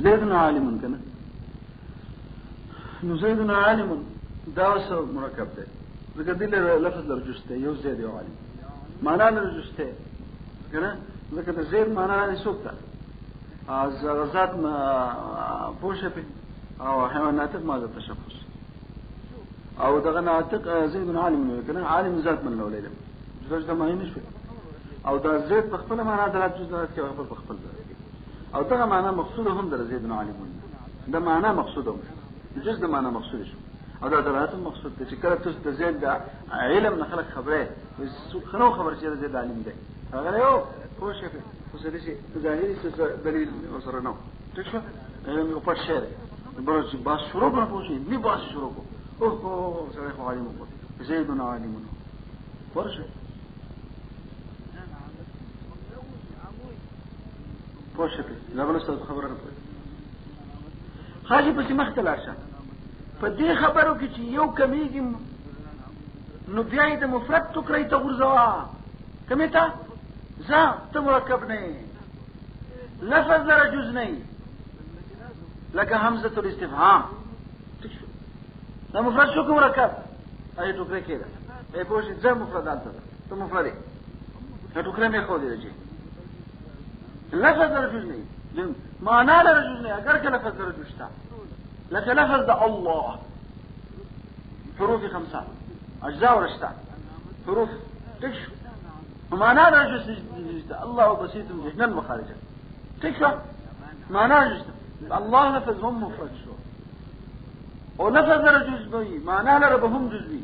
زيد عالم كنا نو زيد عالم داوس مركب ده لقد لفظ لرجسته يو زيد يو عالم معناه لرجسته كنا لقد زيد معناه سوكتا ذات ما بوشه او حيوانات ما ذات تشخص او دغه ناطق زيد عالم كنا عالم ذات من لو ليله زوج ده ما ينشف او دا زيد بخپل معنا دلات جزءات کې بخپل او دغه معنا مقصود هم در زيد عالم ده معنا مقصود هم جزء ده معنا مقصود شو او دا دلات مقصود چې کله تاسو د زيد د علم نه خلق خبره خنو خبر چې زيد عالم ده هغه یو پوښه په څه دي ظاهري څه دلیل وسره نو ټیک شو یو په شعر برج باس شروع نه پوښي ني باس شروع اوه سره خو عالم زيد عالم ورشه پوښه لا بل څه خبره نه پوهه خاصه په مختل عشان په دې خبرو کې چې یو کمیږي نو بیا د مفرد ټکرې ته ورځوا کمه تا ذا ته مرکب نه لفظ لره جز نه لکه حمزه الاستفهام دا مفرد شو کوم مرکب اې ټکرې کېده اې پوښي ځم مفرد الته ته مفرد ته ټکرې نه خو دې راځي لفظ لره جز نه معنى لره جز نه اگر که لفظ لره جز تا لکه لفظ د الله حروف 5 اجزاء ورشتا حروف تكشف معنى لره جز الله بسيط جهنم المخارج تكشف معنى جز الله لفظ هم مفرد شو ولفظ لره جز بي معنى لره بهم جزئي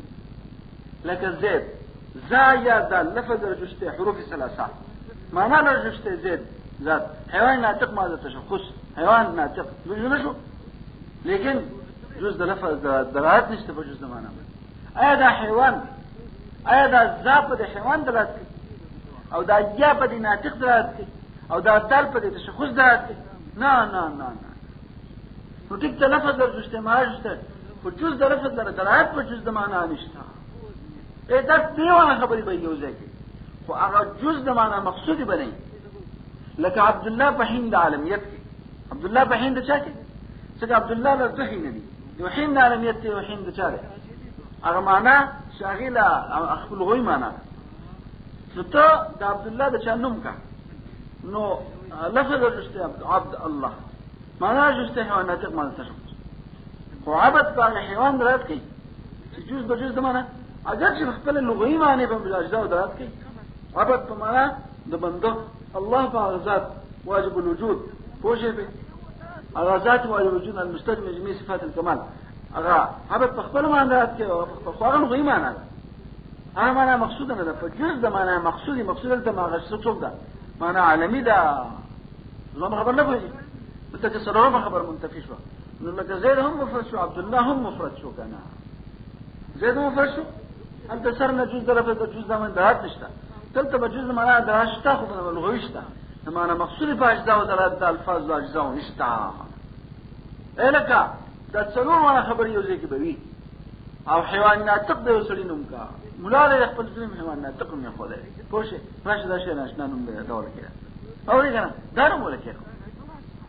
لك زيد زايا ذا لفظ لره جز حروف 3 معنى لره جز زيد ذات حيوان ناطق ماذا تشخص حيوان ناطق جزء شو لكن جزء لفظ دلالات نشته په جزء معنا ایا دا حیوان ایا دا ذات په حیوان دلالت کوي او دا یا په ناطق دلالت کوي او دا دال په تشخص دلالت کوي نه نه نه نه نو ټیک ته لفظ د استعمال شته په جزء د لفظ دلالت په جزء معنا نشته دا دیوانه خبرې به یو ځای کې خو هغه جزء د معنا مقصودی بنئ لك عبد الله بحين عالميت عبد الله بحين ده شاكي سكا عبد الله لرتحين دي وحين عالميت وحين ده شاكي اغا معناه شاغلة اخفل غوي معناه نتا ده عبد الله ده شانم كا نو لفظ الجسته عبد الله معناه جسته حيوان ناتق معناه تشخص وعبد باقي حيوان درات كي جزء بجزء ده معناه اگر چې خپل لغوي معنی په اجزاء درات كي عبد په معناه ده بنده الله فغزات واجب الوجود فوجب غزات واجب الوجود المستلزم جميع صفات الكمال اغا حبت بخبل ما عندها كده فخوارن غي معنا انا معنا مقصود انا فجزء ده معنا مقصودي مقصود انت ما غشتوك ده معنا عالمي ده زما خبر نه کوي انت تصرف خبر منتفي شو انه لك زيد هم مفرد شو عبد الله هم مفرد شو كان زيد مفرد شو انت سرنا جزء ده جزء ده من ده نشته تلت بجزء معنا دراشتا خو په لغويشتا معنا مقصود په اجزاء او دلالت الفاظ او اجزاء نشتا الکا د څلور معنا خبر یو ځکه به وي او حیوان ناطق دی وسړي نوم کا مولا له خپل ځین حیوان ناطق نه خو دی پوښه راشه دا شي ناشنا نوم دی دا ورکه او دی کنه دا نوم ولکه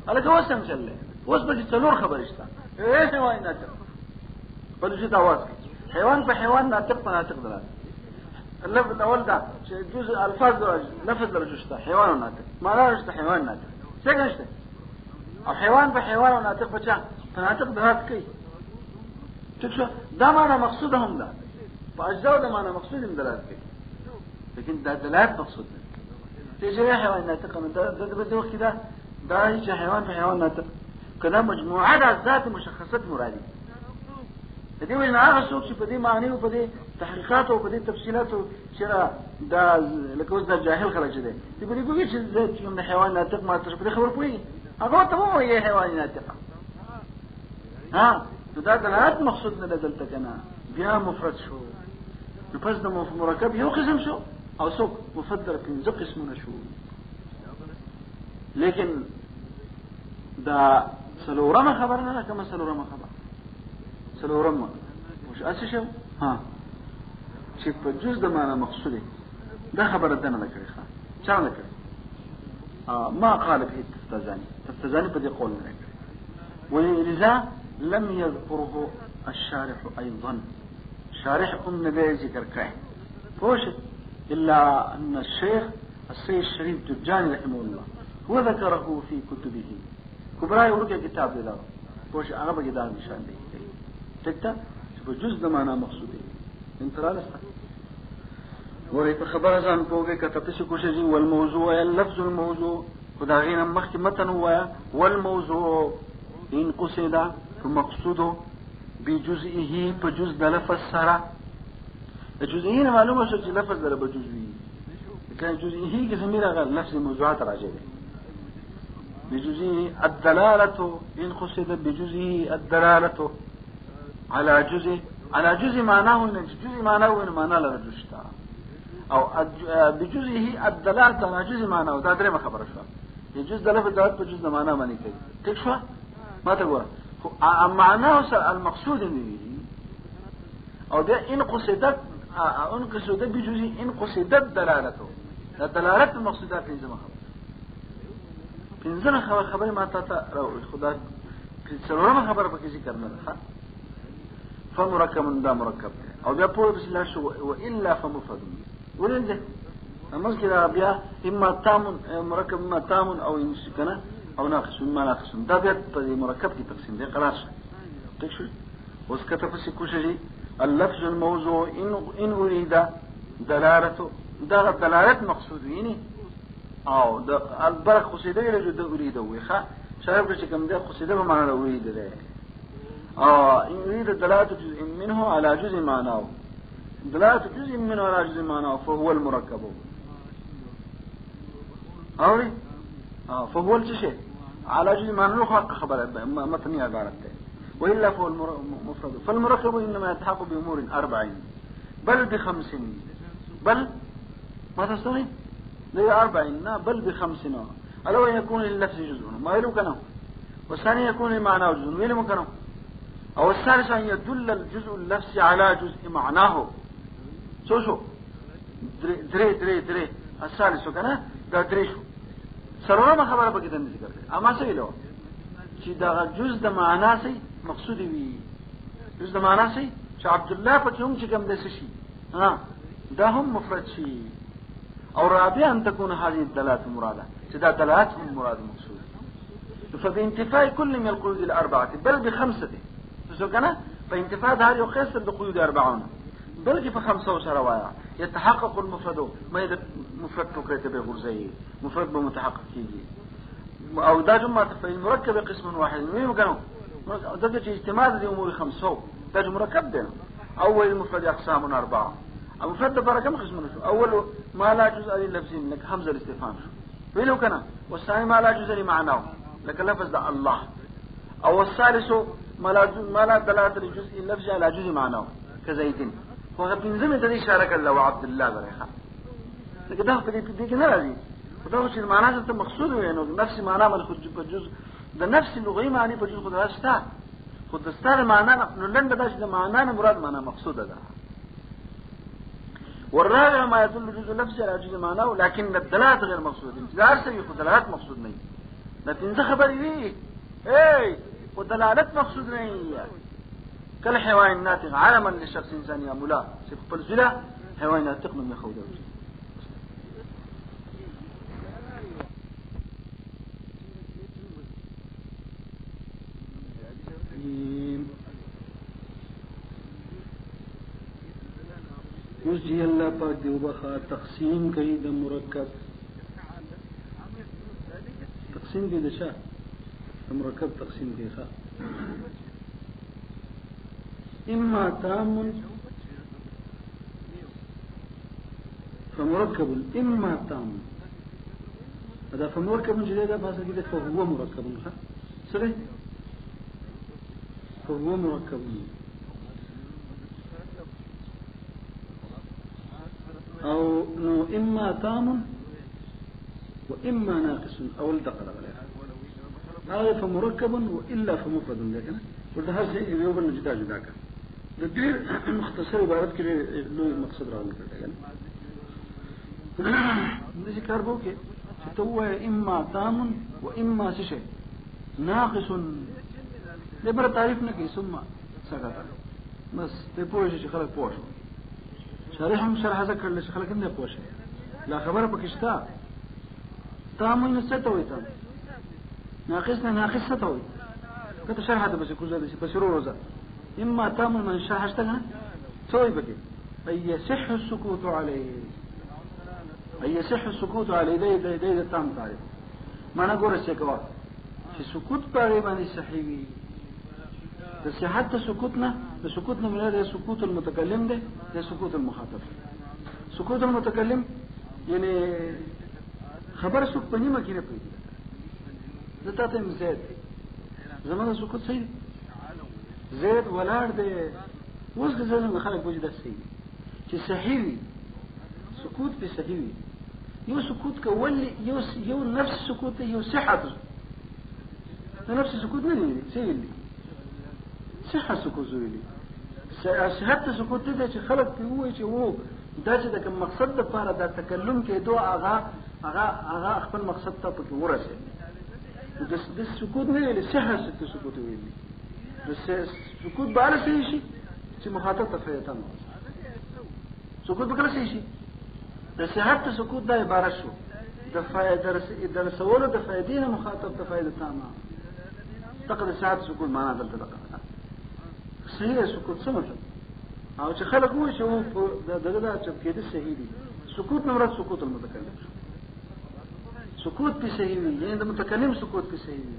الکا وسم چلله اوس به څلور خبر شتا اے حیوان ناطق بل شي دا واس حیوان په حیوان ناطق په ناطق دلالت اللفظ الاول ده جزء الفاظ لفظ درجه حيوان وناطق ما درجه حيوان ناطق څنګه نشته او حيوان په حيوان وناطق بچا ناطق دهات کوي څه دا معنا مقصود هم ده په اجزاء ده معنا مقصود هم دلالت کوي لیکن دا دلالت مقصود ده چې حيوان ناطق ده په وخت ده دا چې حيوان په حيوان ناطق کله مجموعه د ذات مشخصات مرادي دې وینا هغه څوک چې په دې معنی او په دې تحقیقات او په دې تفصيلات چې دا لکه اوس د جاهل خلک دي چې په دې کوي چې کوم حیوان ناطق ما ته په خبر پوي هغه ته مو یې حیوان ناطق ها دا دلالت مقصود نه دلته کنه بیا مفرد شو نو پس د مرکب یو قسم شو او څوک مفدر پنځه قسمونه شو لیکن دا سلورمه خبر نه کومه سلورمه خبر سلورم مش اساس شو ها چې په جز د معنا مقصودی دا خبره ده نه لکړي ښا چا نه کړی ما قال به تفتزاني په دې قول نه کړی ولذا لم يذكره الشارح أيضا. شارح ذي ذكر كاين فوشت إلا أن الشيخ السيد الشريف جرجاني رحمه الله وذكره في كتبه كبرى يورك كتاب له فوش أغبى كتاب مشان دي تكتا جزء معنا مقصودي انت لا لسه وريت خبر زان فوق كتبتش كوشي والموضوع اللفظ الموضوع خداغينا مخي متن هو والموضوع إن قصد فمقصوده بجزئه بجزء لفظ سرا الجزئين معلومة شو لفظ ده بجزئه كان جزئه كسميرة غير نفس الموضوعات راجعة بجزئه الدلالة إن قصد بجزئه الدلالة على جزء معناه إن جزء معناه إن معناه لا رجشتا أو بجزئه الدلالة على جزء معناه ده دري ما خبر شو الجزء ده لفظ ده بجزء معناه ماني كي تكشوا ما تقول معناه المقصود منه أو ده إن قصدت بجزء إن قصدت دلالته الدلالة المقصودات في زمان في خبر ما تتا خدا سلولا ما خبر بكذي كرنا فمركب من ده مركب أو بيقول بس لا شو وإلا فمفرد ولنجه المشكلة بيا إما تام مركب إما تام أو يمسكنا أو ناقص إما ناقص ده بيت مركب في تقسيم ده خلاص تكشف وسكت في كل شيء اللفظ الموضوع إن أريد دلالته ده دلالة مقصود يعني أو ده البرك قصيدة إلى جد أريده ويخا شايف كل شيء كم ده قصيدة بمعنى أريد ده إن أريد دلالة جزء منه على جزء معناه دلالة جزء منه على جزء معناه فهو المركب أوري فهو الشيء على جزء معناه خلق خبر متنية عبارته وإلا فهو المفرد فالمركب إنما يتحق بأمور 4 بل ب5 بل ما تستوي ليه 40 بل ب5 ألو يكون للنفس جزء ما يلوكنه والثاني يكون لمعناه جزء ما يلوكنه أو الثالث أن يدل الجزء النفسي على جزء معناه شو دري الثالث كنا ده دري شو سرنا ما خبره بكده نذكر أما سيلو شيء ده جزء معناه سي مقصود بي جزء معناه سي شو عبد الله بتيوم شيء كم ده شيء ده هم مفرد شيء أو رابع أن تكون هذه الدلالات مرادة شدا دلالات مراد مقصود فبانتفاء كل من القيود 4 بل ب5 شو كنا فانتفاء هذه يخسر بقيود 40 بل ب5 وشروايا يتحقق المفرد ما يد مفرد فكرة بغرزي مفرد بمتحقق كيجي أو ده جمعة فالمركب قسم واحد مين كانوا ده اجتماع الأمور 5 ده مركب ده أول المفرد أقسام 4 المفرد برا كم قسم شو أول ما لا جزء لللفظ لك همزة الاستفهام شو وينه كنا والثاني ما لا جزء لمعناه لك لفظ الله أو الثالث ما لا دلالة لجزء اللفظ على جزء معناه كزيتين وقد زمن تدي شارك الله وعبد الله بريحة لكن ده في دي نرازي وده وش المعنى ده مقصود يعني نفس معناه ما نخرج بجزء ده نفس اللغوي معني بجزء خد استار معناه نلن بداش ده معناه مراد معناه مقصود ده والرابع ما يدل جزء نفسي على جزء معناه لكن الدلالات غير مقصودة انتظار سيء الدلالات مقصود نہیں لكن ده خبر ايه ايه والدلالات مقصود نہیں كالحيوان الناتق علما لشخص انسان ياملا سيف الزلا حيوان ناتق من يخوضه يجي الله پاک دیو بخا تقسیم کئی د مرکب تقسیم کی دشا مرکب تقسیم کی خا اما تام فمركب اما تام هذا فمركب جديد بس كده فهو مركب خا صحيح فهو مركب أو نو إما تام وإما ناقص أو الدقل هذا فمركب وإلا فمفرد لكن قلت هذا شيء يوبل جدا جداك الدير مختصر عبارات كده له مقصد راوي كده نجي كاربوكي تو إما تام وإما شيء ناقص دې بر تعریف نه کوي ثم سکت بس ته پوه شي خلک پوه شو شارح هم شرح ذکر لش خلک نه پوه شي لا خبره پکښتا تامل نسته وي تام ناقص ته وي کته شرح ده بس کوزه دي بس روزه اما تامل من شرح اشتغل توي بكي اي يصح السكوت عليه ده تام تعرف معنا ګوره څه کوا چې سکوت پاره باندې صحیح وي د صحت سکوت نه مراد سکوت المتکلم ده سکوت المخاطب سکوت المتکلم یعنی خبر سو پنی مکه نه پي دته ته زید زمانه سکوت صحیح زید ولاړ ده اوس د زنه خلک وجه ده صحیح چې صحیح وي سکوت په صحیح وي یو سکوت کول یو نفس سکوت یو صحت نفس سکوت نه دی صحیح صحه سکوت زویلی صحت سکوت دې چې خلک په وایي چې وو دا چې د کوم مقصد لپاره دا تکلم کې دوه هغه خپل مقصد ته پکې ورسېږي د سکوت نه ویل صحه سکوت ویلی د سکوت باندې شي چې مخاطب ته فایده نه سکوت به کله شي د صحت سکوت دا عبارت شو د فایده د رسولو د فائدې نه مخاطب ته فائدہ تامه تقدر صحت سکوت معنا دلته ده صحیح سکوت څه مطلب او چې خلک وایي چې دغه د چپ کېده صحیح دي سکوت نه مراد سکوت المتکلم سکوت په صحیح وي یعنی د متکلم سکوت په صحیح وي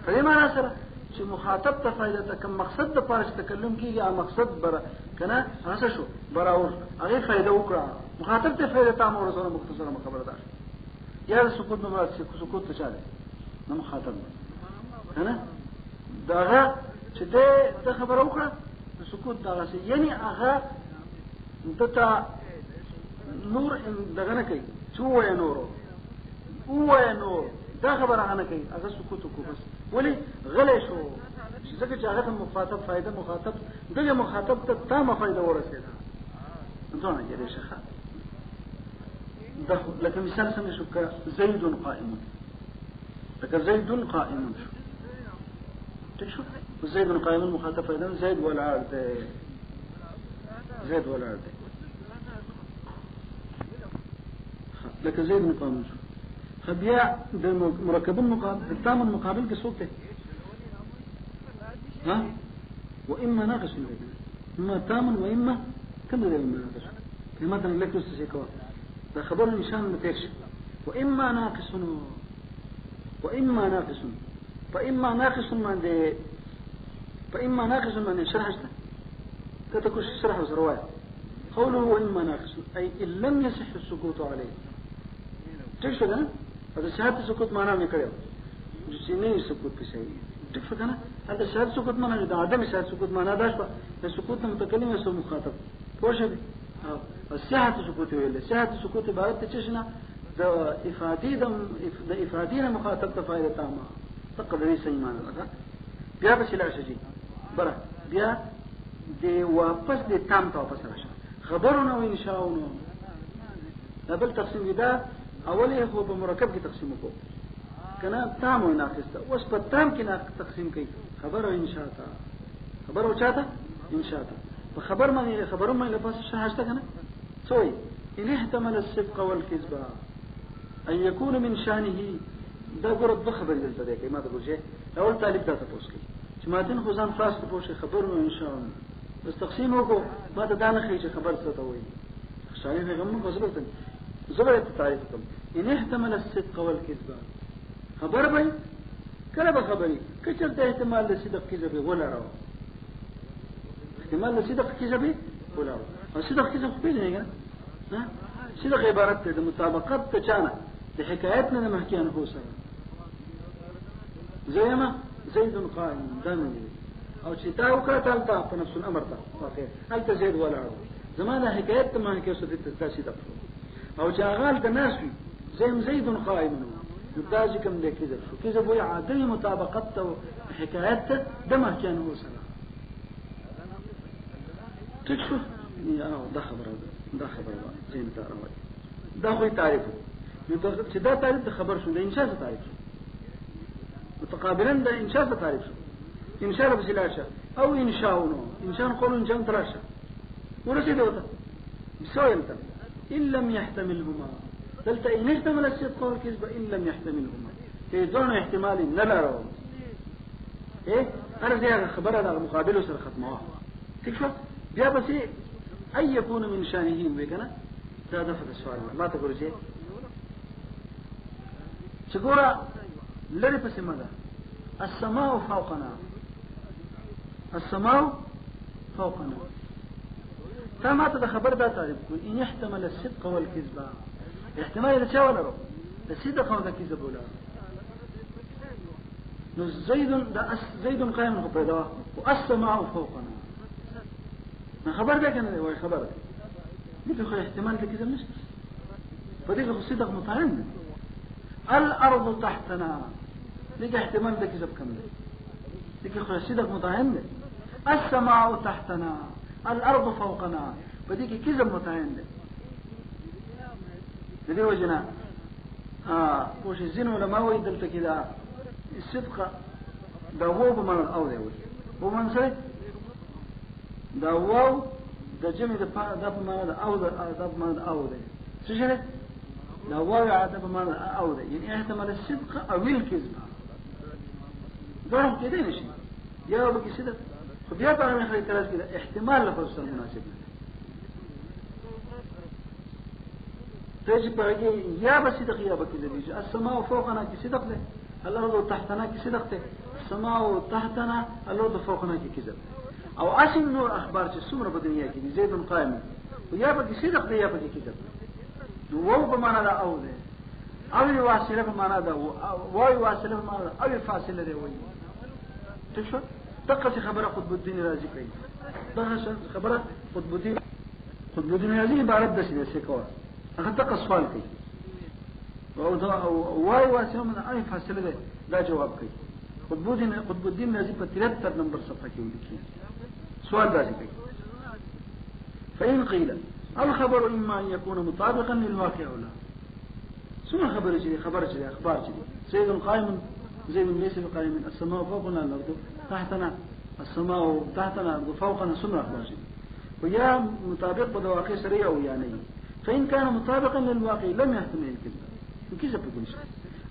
په دې معنی سره چې مخاطب ته فائدہ ته کوم مقصد د پاره تکلم کیږي هغه مقصد بر کنه هغه شو براور هغه فائدہ وکړه مخاطب ته فائدہ تام او رسول مختصره خبره ده یا سکوت نه مراد سکوت ته چاله نه مخاطب کنه داغه چې د خبره وکړه سکوت دغه شي یعنی هغه دته نور دغه نه کوي چې وای نور دا خبره نه کوي هغه سکوت کو بس ولی غلې شو ځکه چې هغه مخاطب فائدہ مخاطب دغه مخاطب ته تامه فائدہ ورسېده ځونه یې شخه ده لکه مثال سمې شو زید قائم لکه زید قائم شو زید قائم مخاطب فائدہ زید والعرض لکه زید قائم شو خبيا د مركب المقابل التام المقابل كصوته ها واما ناقص اما تام واما كم ده ناقص مثلا لك تسيكوا ده خبر نشان متكش واما ناقص من شرحته تتكش شرح روايه قوله واما ناقص اي ان لم يصح السكوت عليه تشهد هذا شهادة سكوت معنا ما كره جسيني سكوت بسيء تكفى كنا هذا شهادة سكوت معنا ده عدم شهادة سكوت معنا داش بقى السكوت متكلم يسوع مخاطب وش هذي الشهادة سكوت ولا الشهادة سكوت بعد تشيشنا ده إفادينا مخاطب تفايدة تامة تقدر يسوي معنا لك بيا بس لا شيء برا بيا دي واپس دي تام واپس راشا خبرنا وإن شاءنا قبل تقسيم ده اولی خو په مرکب کې تقسیم کو کنه تام او ناقص ده اوس په تام کې تقسیم کوي خبر او انشاء تا خبر او چاته انشاء تا په خبر باندې خبرو باندې لپس شاهشته کنه سوی ان احتمل الصدق والكذب ان يكون من شانه دا ګور د خبر دلته ده کې ما ته ګورځه اول طالب دا تاسو کوي چې ما دین خو ځان خاص په شي خبر او انشاء بس تقسیم وکړو ما ته دا نه خېږي خبر څه ته وایي شایې پیغمبر غوښتل زبرت تعريفكم إن احتمل الصدق والكذب خبر بي كلا بخبري كشرت احتمال لصدق كذب ولا رو احتمال لصدق كذب ولا رو الصدق كذب خبير هيك ها صدق عبارت ده مطابقت تچانا ده حكايتنا ده محكيانه هو سره زي ما زيد قائم دائما او شتاء وكاتلتا فنفس الامر تا واخير هل تزيد ولا رو زمانه حكايت ما هي كيف صدق او جاغال د ناس وي زید قائم نو کوم د کذب شو کذب وي عادي مطابقت او حکایت د ما كان هو سلام تشو یا دا خبره زين تعرفي دا خو تعرف نو چې دا تعریف د خبر شو د انشاء تعریف شو متقابلا ده انشاء تعرف شو انشاء بسلاشة او انشاؤنو انشاء قولوا انشاء تراشة ورسي دوتا بسوء يلتا إن لم يحتملهما دلتا إن احتمل الصدق والكذب إن لم يحتملهما في دون احتمال نلا رو ايه انا زي خبر هذا مقابله سر ختمه تكفى بيا بس اي يكون من شانه بكنا هذا في السؤال ما تقول شيء شكورا لري بس ماذا السماء فوقنا السماء فوقنا فما تخبر ذا تعرف إن يحتمل الصدق والكذب احتمال إذا شاء ولا رو الصدق والكذب ولا زيد قائم خبره والسماء فوقنا ما خبر ذا كان هو خبر مثل خي احتمال كذا مش فديك الصدق مطعم الأرض تحتنا لقى احتمال ده كذب كمل لقى خي الصدق مطعم السماء تحتنا الأرض فوقنا فديك كذب مطعم لذي وجنا وش الزين ولا ما ويدلت كذا الصدق ده هو بمن الأول يقول هو من سيد ده واو ده جمع ده بمن الأول ده بمن الأول سجلة ده واو ده بمن الأول يعني احتمال الصدق أو الكذب ده كده نشي يا بقي صدق خبيات أنا من خلال ثلاث كده احتمال لفرصة المناسب تجب بقى يا بصدق يا بكذب السماء فوقنا كصدق له الأرض تحتنا كصدق له السماء تحتنا الأرض فوقنا ككذب أو أسم نور أخبار السمرة بدنيا كذي زيد قائم ويا بقي صدق ده يا بقي كذب وهو بمعنى لا أو ده أو يواصله بمعنى ده واو يواصله بمعنى ده أو يفاصله ده وين تشوف دقة خبره قطب الدين الرازي كي دقة خبره قطب الدين الرازي بعرف ده سيد السكوات أخذ دقة سؤال كي واي واسمه من أي فاصلة ده لا جواب كي قطب الدين الرازي بتلاتة نمبر صفحة كي ودكي سؤال ذلك كي فإن قيل الخبر إما أن يكون مطابقا للواقع أو لا ثم خبر جدي أخبار جدي سيد قائم زيد ليس بقائم السماء فوقنا الأرض تحتنا السماء تحتنا الأرض فوقنا ثم أخبار جدي ويا مطابق بواقع سريع ويعني فإن كان مطابقا للواقع لم يحتمل الكذب الكذب بكل شيء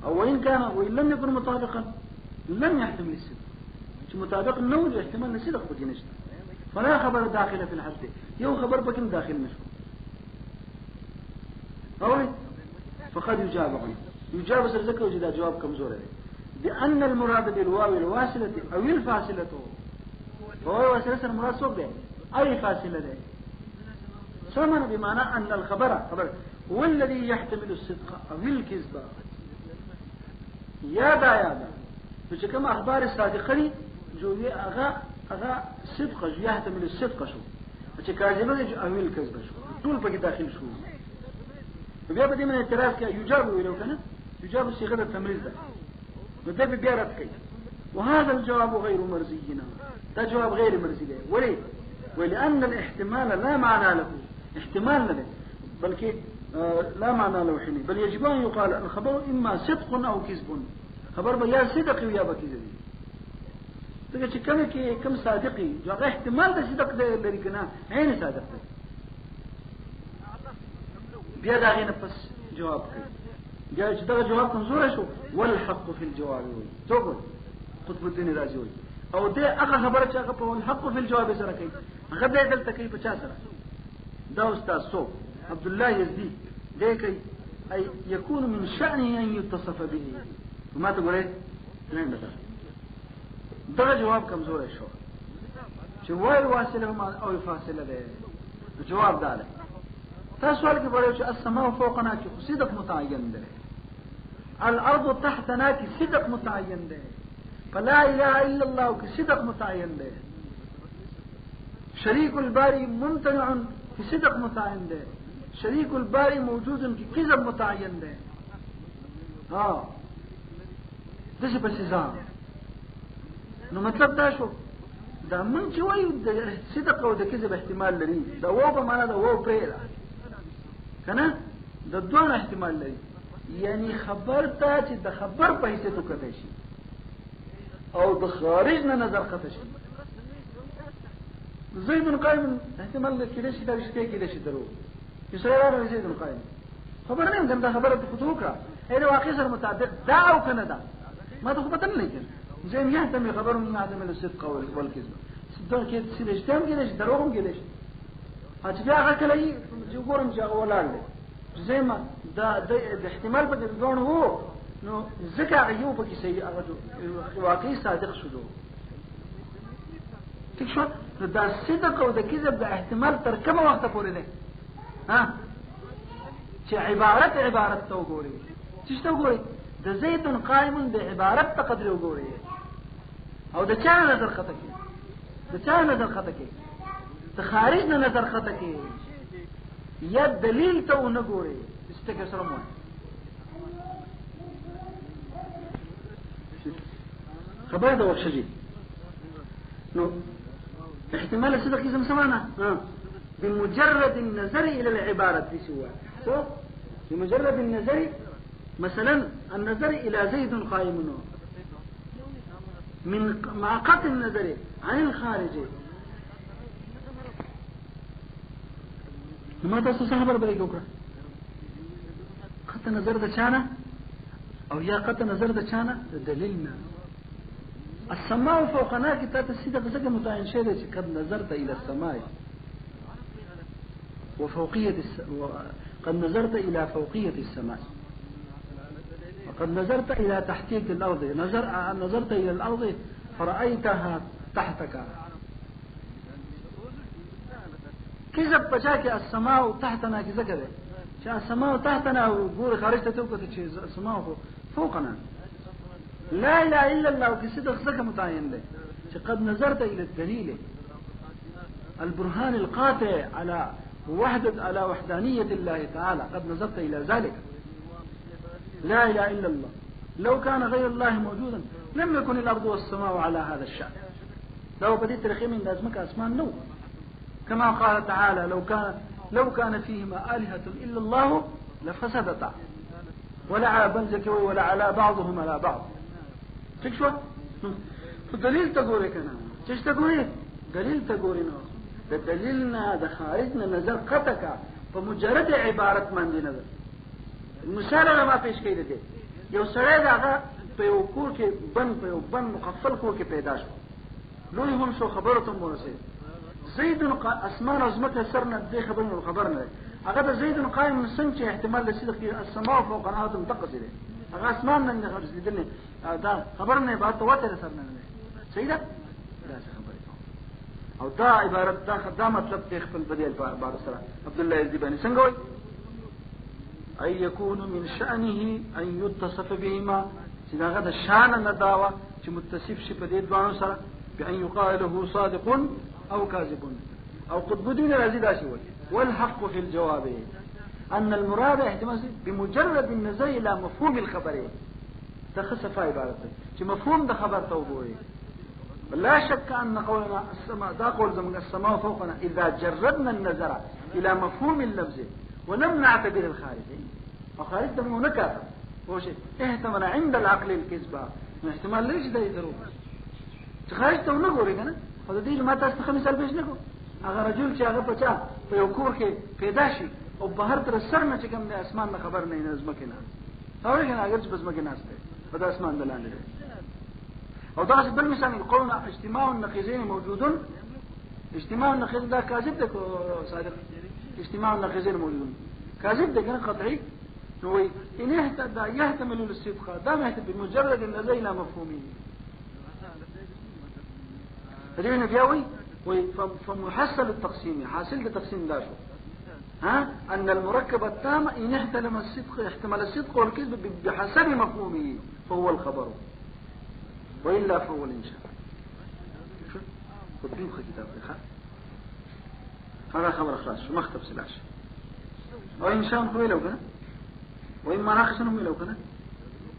أو وإن لم يكن مطابقا لم يحتمل الصدق مطابق النوج يحتمل الصدق بكنشت فلا خبر داخل في الحد يو خبر بكن داخل مشكو أولي فقد يجاب عنه يجاب سرزك وجد جواب كمزور بأن المراد بالواو الواصلة أو الفاصلة فهو واصلة المراد صوب ده أي فاصلة ده سمعنا بمعنى أن الخبر هو الذي يحتمل الصدق أو الكذب يا دا فكما أخبار الصادقين جو أغا صدق جو يحتمل الصدق شو فكاذبة جو أو الكذب شو طول بقى داخل شو فبيبقى دي من اعتراف كي يجابوا ولو كان يجابوا صيغة التمريز ده وده بيارت كي وهذا الجواب غير مرزينا ده جواب غير مرزي له وليه ولأن الاحتمال لا معنى له احتمال له بل كي لا معنى له حيني بل يجب أن يقال الخبر إما صدق أو كذب خبر يا صدق ويا بكذب تقول كم صادقي جو احتمال ده صدق ده لريكنا عين صادق ده بيدا هنا بس جواب جاء ده جواب منظور شو والحق في الجواب تقول قطب الدين الرازي او ده اخر خبرك اخر والحق في الجواب سره كيف غدا يدلت كيف 50 سره ده استاذ صوب عبد الله يزدي ده كي اي يكون من شأنه ان يتصف به وما تقول ايه نعم ده جواب كمزور شو شو الواصله او الفاصله ده الجواب ده تسوال کې وایي چې السماء فوقنا کې صدق متعین ده الارض تحتنا کې صدق متعین ده فلا اله الا الله کې صدق متعین ده شريك الباري ممتنع کې صدق متعین ده شريك الباري موجود کې کذب متعین ده دغه په ځان نو مطلب دا شو دا من چې وایو د صدق او د کذب احتمال لري دا وو په معنا دا وو پرې کنه د دوه احتمال لري یعنی خبر ته چې د خبر په حیثیت وکړي شي او د خارج نه نظر خطه شي. زید قائم احتمال کېدای شي دا رښتیا کېدای شي درو چې سره راغلی زید قائم خبر نه یم دا خبره په خطو کړه اې د واقع سره مطابق دا او کنه دا ما ته خو پته نه لګي زين يهتم خبر من عدم الصدق والكذب صدق کې چې رښتیا کېدای شي درو هم کېدای شي چې بیا هغه کله یې ګورم چې ولاړ زي ما دا د احتمال په دې ځون وو نو ذکر ایوب کې صحیح هغه واقعي صادق شو ٹھیک شو دا صدق او د کذب د احتمال تر کومه وخت پورې دی ها چې عبارت ته وګوري چې ته وګوري د زید قائم د عبارت ته قدر وګوري او د چا نظر خطه کې د خارج نه نظر خطه کې یا دلیل ته ونه ګوري استګر سره مو خبر دا وخشجي نو احتمال الصدق إذا سمعنا بمجرد النظر إلى العبارة في سواء بمجرد النظر مثلا النظر إلى زيد قائم من مع قطع النظر عن الخارج ما تاسو صحابه بريك وکړه قطع نظر د چانه او یا قطع نظر د چانه دلیلنا السماء فوقنا كتاب الصدق زكى متعين شيء قد نظرت إلى السماء وفوقية قد نظرت إلى فوقية السماء وقد نظرت إلى تحتية الأرض نظرت إلى الأرض فرأيتها تحتك كذب بشاك السماء تحتنا كذا شاء السماء تحتنا وقول خارج تتوقع السماء فوقنا لا إله إلا الله وكصدق زكى متعين له قد نظرت إلى الدليل البرهان القاطع على وحدانية الله تعالى قد نظرت إلى ذلك لا إله إلا الله لو كان غير الله موجودا لم يكن الأرض والسماء على هذا الشأن لو بديت رخيم من لازمك أسمان نو كما قال تعالى لو كان فيهما آلهة إلا الله لفسدتا ولا على بعضهم على بعض تكشف فدليل تقولي كنا تش تقولي دليل تقولي نو دليلنا ده خارجنا نظر قطك فمجرد عبارت من دي نظر مثال ما پیش کړی دی یو سړی داغه په یو کور کې بن مقفل کور کې پیدا شو لوی هم شو خبره ته ورسې زید اسمان ازمکه سرنا دې خبر نه هغه د زید قائم سن چې احتمال د صدق السماء فوق الارض منتقص دي هغه اسمان نه غرض دي دا خبر نه بعد تواتر سرنا نه سیدا دا خبره او دا عبارت دا مطلب ته خپل بدیل بعد سره عبد الله الزباني څنګه وایي أن يكون من شأنه أن يتصف بهما سنغد الشان نداوة متصف شبديد بعنصر بأن يقال له صادق أو كاذب أو قد بدون رازي داشي والحق في الجواب أن المراد احتمال بمجرد النظر إلى مفهوم الخبر تخصف عبارته مفهوم ده خبر توضوعي لا شك أن قولنا السماء دا قول زمن السماء فوقنا إذا جردنا النظر إلى مفهوم اللفظ ولم نعتبر الخارجين وخارج ده مو نكافر هو شيء احتمل عند العقل الكذبة احتمال ليش ده يدرو خارج ته نه ګوري کنه خو دې ما تاسو ته مثال پېښ نکو هغه رجل چې هغه پچا په یو کور کې پیدا شي او بهر تر سر نه چې کوم د اسمان نه خبر نه نظم کې نه اوري کنه اگر چې بس مګ نه استه په اسمان دلاندې او دا څه بل مثال قولنا اجتماع النقيضين موجود اجتماع النقيض ده كاذب ده صادق اجتماع النقيضين موجود كاذب ده كان قطعي نو ان يحتمل الصدق ده محتمل بمجرد النظر الى مفهومه رجعنا فياوي فمحصل التقسيم حاصل التقسيم ده شو ها ان المركب التام ان احتمل الصدق والكذب بحسب مفهومه فهو الخبر والا فهو الانشاء شو تطبيق كتاب هذا خبر خلاص شو مختب سلاش وإنشاء هو لو كان وإما ناقص هو لو كان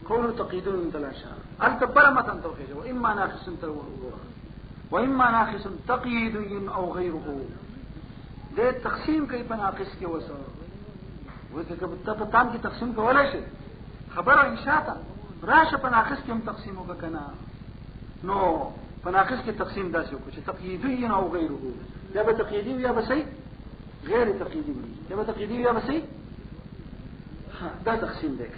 قول تقييدون من تلاشى التبر متن توخيجه وإما ناقص وإما ناقص تقييد أو غيره ده تقسيم كيف ناقص كي وسو وكتبتان کی تقسیم کولا شي خبر انشاء تا راشه په ناقص کې هم تقسیم وکنا نو فناقص کې تقسیم داسې وکړو چې تقییدی او غیره یا به تقییدی یا به صحیح غیر تقییدی یا به تقییدی یا به صحیح دا تقسیم دی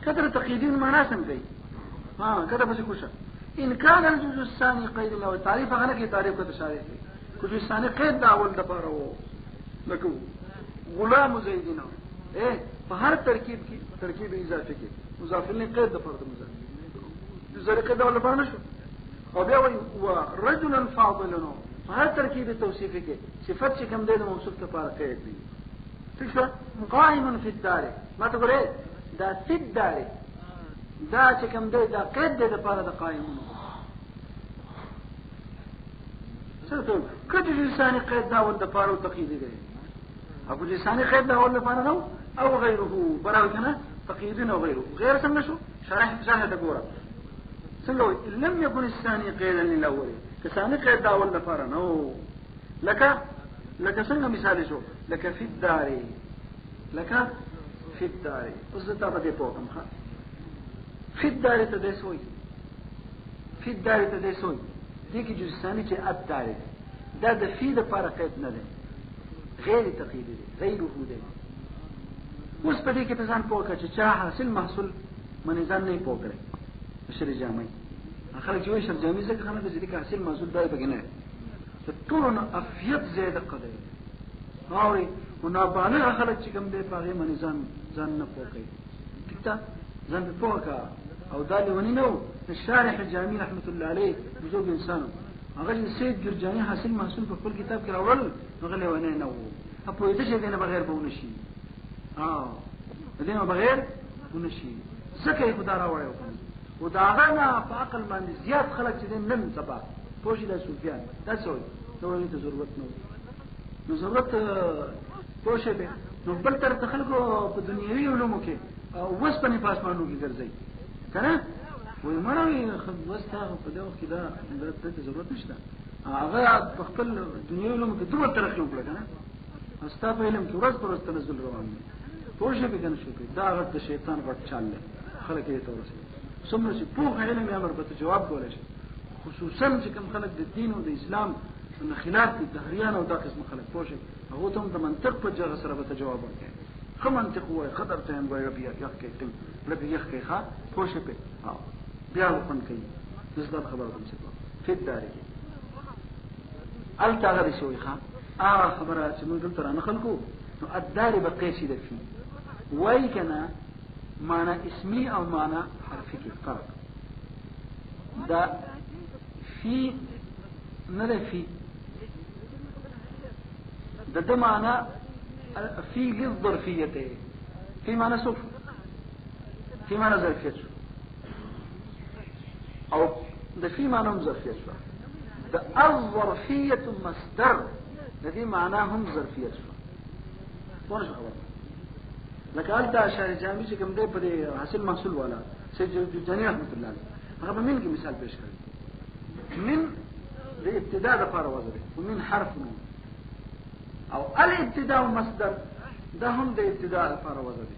کله تقییدی معنا څنګه کوي کله به څه کوشه ان كان الجزء الثاني قيد له تعريف هغه کې تعریف کو تشارح کوي جزء الثاني قید دا اول د پاره وو لکه غلام زیدنا په هر ترکیب کې ترکیب اضافي کې مضاف الیه قید د فرد مضاف د ذریعہ دا ول باندې شو او بیا وی ورجلا فاضلا هر ترکیب توصیفي کې صفت چې کوم دی د موصوف لپاره قید دی څه قائم فی الدار ما ته ګورې دا فی الدار دا چې کوم دی دا قید دی د لپاره د قائمون څه ته کله چې ثاني قید دا ول د لپاره تقیید دی ابو لسانی قید دا ول لپاره نو او غیره براو کنه تقیید او غیره غیر څنګه شو شرح د ګوره څنګه لم يكن الثاني قيدا للاول كثاني قيد دا ول لپاره نو لك څنګه مثال شو لك في الدار لك في الدار اوس ته په دې پوهم ښه في الدار ته دې سوې في الدار ته دې سوې دې کې جز ثاني چې الدار دا د في د لپاره قید نه دی غیر تقییدی دی غیره دی اوس په دې کې په ځان پوهه چې چا حاصل محصول منځ نه پوهه شر جامع خلک چې وایي شر جامع څنګه خلک چې د حاصل محصول دای بګنه ته ټول افیت زیاده قدر ناوي منابانه خلک چې کوم دی په غي منځان ځان نه پوهه کته ځان په پوهه او دالي ونی نو الشارح الجامع رحمت الله عليه بزوج انسان هغه سید جرجاني حاصل محصول په خپل کتاب کې راول غلې ونه نو په دې چې دینه بغیر به ونشي دینه بغیر ونشي څنګه خدا راوړیو و داغانا په عقل باندې زیات خلک چې نن سبا پوښي د سفیان دا څه وي ته ضرورت نو ضرورت پوښي به نو بل تر خلکو په دنیوي علومو کې او وس په پاسمانو کې ګرځي کنه وای مړوي وستا په دغه کې دا ته ضرورت نشته هغه په خپل دنیوي علومو کې دوه ترقی وکړه کنه استا په علم کې ورځ پر ورځ تنزل روان دي پوښي به کنه شو دا غټ شیطان غټ چال خلک یې تورسي څومره چې په علم یې امر به جواب کولای شي خصوصا چې کوم خلک د دین او د اسلام نه خلاف دي دهریان او دا قسم خلک پوښي هغه ته د منطق په جګه سره به جواب ورکړي خو منطق وایي خطر ته هم وایي بیا یخ کې تم لکه یخ کې ښا پوښي په بیا وکړ کوي زړه خبره کوم څه په دار کې ال تاغری شوی ښا خبره چې موږ دلته نه خلکو نو الدار بقي شي د فی وای کنه معنى اسمي او معنى حرفي کې فرق دا في نه في ده معنى في للظرفية في معنى سوف في معنى ظرفية او ده في معنى ظرفية ده الظرفية مصدر الذي معناهم ظرفية وانا شو خبر لکه الدا اشعری جامع چې کوم دی په حاصل محصول والا سید جرجاني رحمت الله علیه هغه من کې مثال پیش کړی من د ابتداء د لپاره وځي ومن حرف من او الابتداء مصدر ده هم د ابتداء لپاره وځي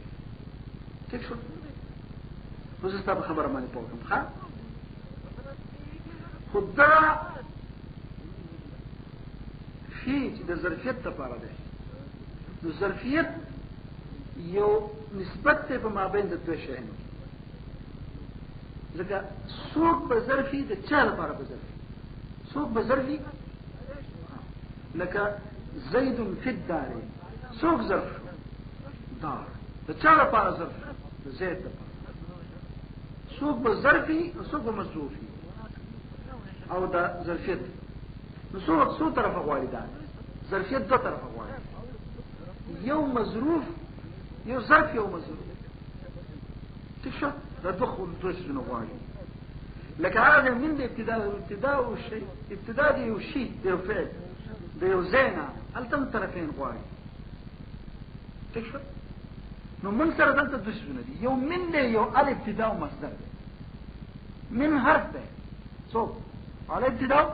ٹھیک شو اوس تاسو خبره باندې پوښتنه ښه خدا فی چې د ظرفیت لپاره ده نو ظرفیت یو نسبت ته په مابین د دوه شیانو ځکه څوک په ظرفي د چا لپاره په ظرفي څوک په ظرفي لکه زید فی الدار څوک ظرف دار د چا لپاره ظرف د زید لپاره څوک په ظرفي او څوک په مصروفي او دا ظرفیت نو څو طرفه غواړي دا ظرفیت دو طرفه غواړي یو مظروف یو ظرف یو مظروف ٹھیک شو دا دخل دوشنو غواړي لکه هغه من د ابتداء او شی ابتداء دی یو شی دی فعل دی یو زینا التم طرفین غواړي ٹھیک شو نو من سره دلته دوشنو دي یو من دی یو الابتداء مصدر دی من حرف دی سو الابتداء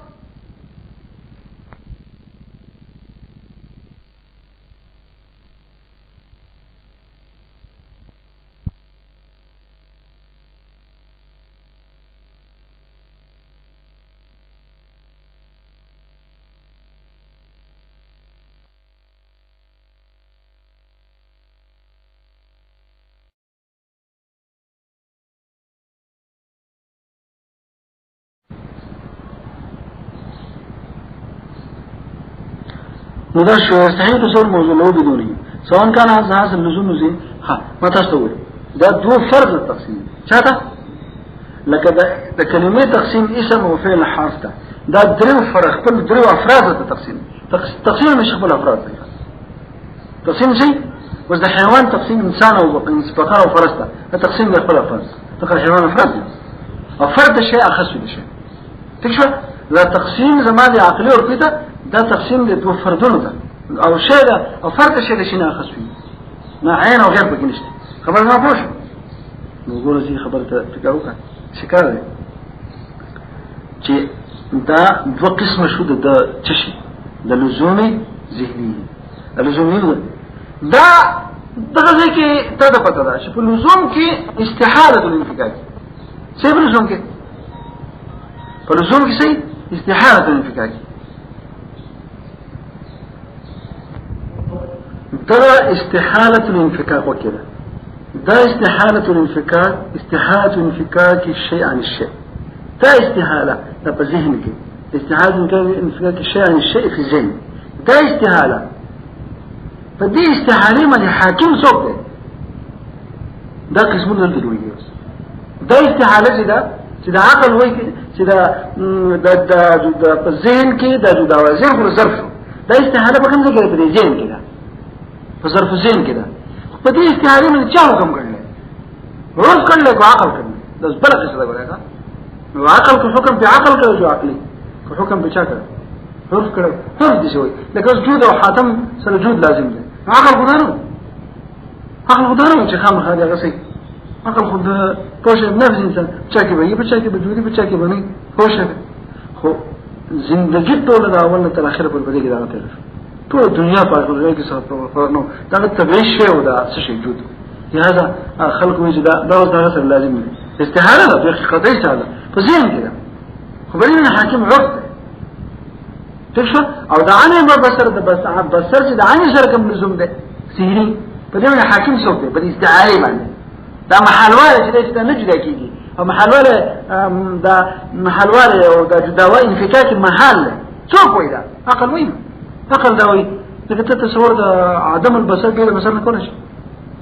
نو دا شو صحیح تصور موضوع له بدونی سواء كان هذا اللزوم زين ها ما تستوي دا دو فرض التقسيم چاته لکه د کلمې تقسیم اسم او فعل حرف ته دا درو فرق خپل درو افراد ته تقسیم مش خپل افراد ته تقسیم شي وز د حیوان تقسیم انسان او بقره او فرس ته تقسیم د خپل افراد تقسیم حیوان افراد او فرد شيء اخص بشيء تكشف لا تقسيم زمان عقلي او كده دا تقسيم د دو فردونو ته او شيء او فرد شيء د شنو اخص فيه ما عين او غير بكنشته خبر ما پوش نقول زي خبر ته تکاوکا شکار دی چې دا دو قسم شو د چشي د لزومي ذهني لزومي دا دغه کې ته د پته ده چې په لزوم کې استحاله الانفكاك څه په لزوم کې په لزوم کې څه استحاله الانفكاك دا استحاله الانفكاك وكده دا استحالة انفكاك الشيء عن الشيء دا استحالة دا بذهنك استحالة انفكاك الشيء عن الشيء في الذهن دا استحالة فدي استحالة من حاكم صوت دا قسمون الدلوية دا استحالة دا عقل ويك دا بذهن كي دا وزين كل ظرف دا استحالة بكم زي كده بذهن كده فظرف الذهن كده فدي استحالة من چا حکم کرنے روز کرنے کو عقل کرنے دس بلا قصہ بولے گا عقل کو حکم پہ عقل کرو جو عقلی کو حکم پہ چا کرو روز کرو روز دی شوی لیکن جود او حاتم سره جود لازم دی عقل خدانو چې خام خاله غسي عقل خود پوش نفس انسان چا کې وي بچا کې بجودي بچا کې بني پوش خو زندگی ټول دا اول تر اخره پر بدی کې دا تل ټول دنیا په هغه کې څه نو دا طبيعي شی او دا څه شي جود لهذا خلق وجد دا سره لازم دي استحاله ده په قضيه تعالی په ذهن کې ده خو بلین حاکم عرف تشو او دا عنه بصر ده بصر چې دا عنه سره کوم لزوم ده سیری په دې حاکم څوک ده په استعاره باندې دا محلواله چې دا نه جدا کیږي او محلواله دا محلواله او دا جداوی انفکاک محل څوک وای دا عقل وای عقل دا وای لکه ته تصور د عدم البصر کې مثلا نه کولای شي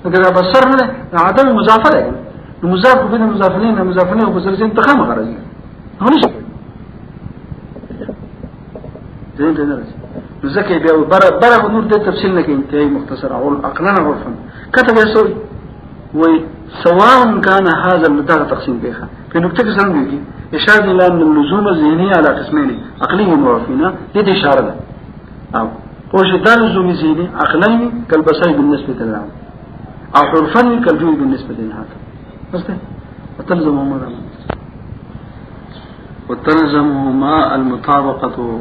لکه دا بصر نه عدم مضافه ده مضاف بین مضافین او بصرین تخامه راځي هو نشي دین نه راځي ځکه بیا بره نور د تفصیل نه کې انتهایی مختصر او عقلنا عرفا كتب يسوي وي سواء كان هذا المدار تقسيم بها في نقطة كسرنا بيجي إشارة إلى أن اللزوم الذهنية على قسمين عقلي وعرفينا يدي إشارة له أو وشدان اللزوم الذهني عقلين كالبصري بالنسبة للعام أو حرفاني كالجوي بالنسبة للهاتف وتلزمهما المطابقة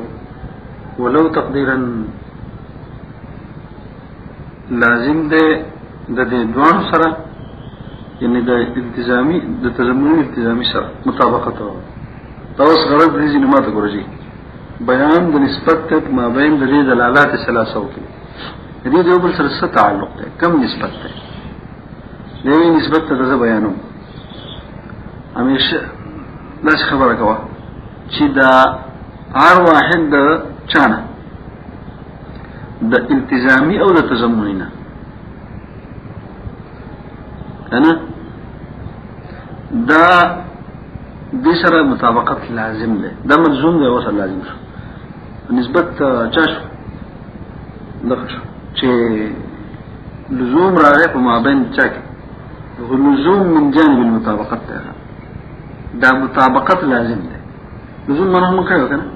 ولو تقديرا لازم ده دوان سره یعنی د التزامي د تضمن التزامي سره مطابقت او تاسو غرض دې نه ماته ګورځي بیان د نسبت ما بین د دلالات ثلاثه کې دې د یو بل سره څه تعلق ده کم نسبت ده دې نسبت ته د بیانو همیشه لاس خبره کوه چې دا هر واحد د چانه د التزامي او د تضمني نه انا دا دې سره مطابقت لازم ده دا ملزوم ده او سره لازم شو نسبت چا شو دغه شو چې لزوم راغی په مابین چا کې لزوم من جانب المطابقت ده دا مطابقت لازم ده لزوم ما هم کوي کنه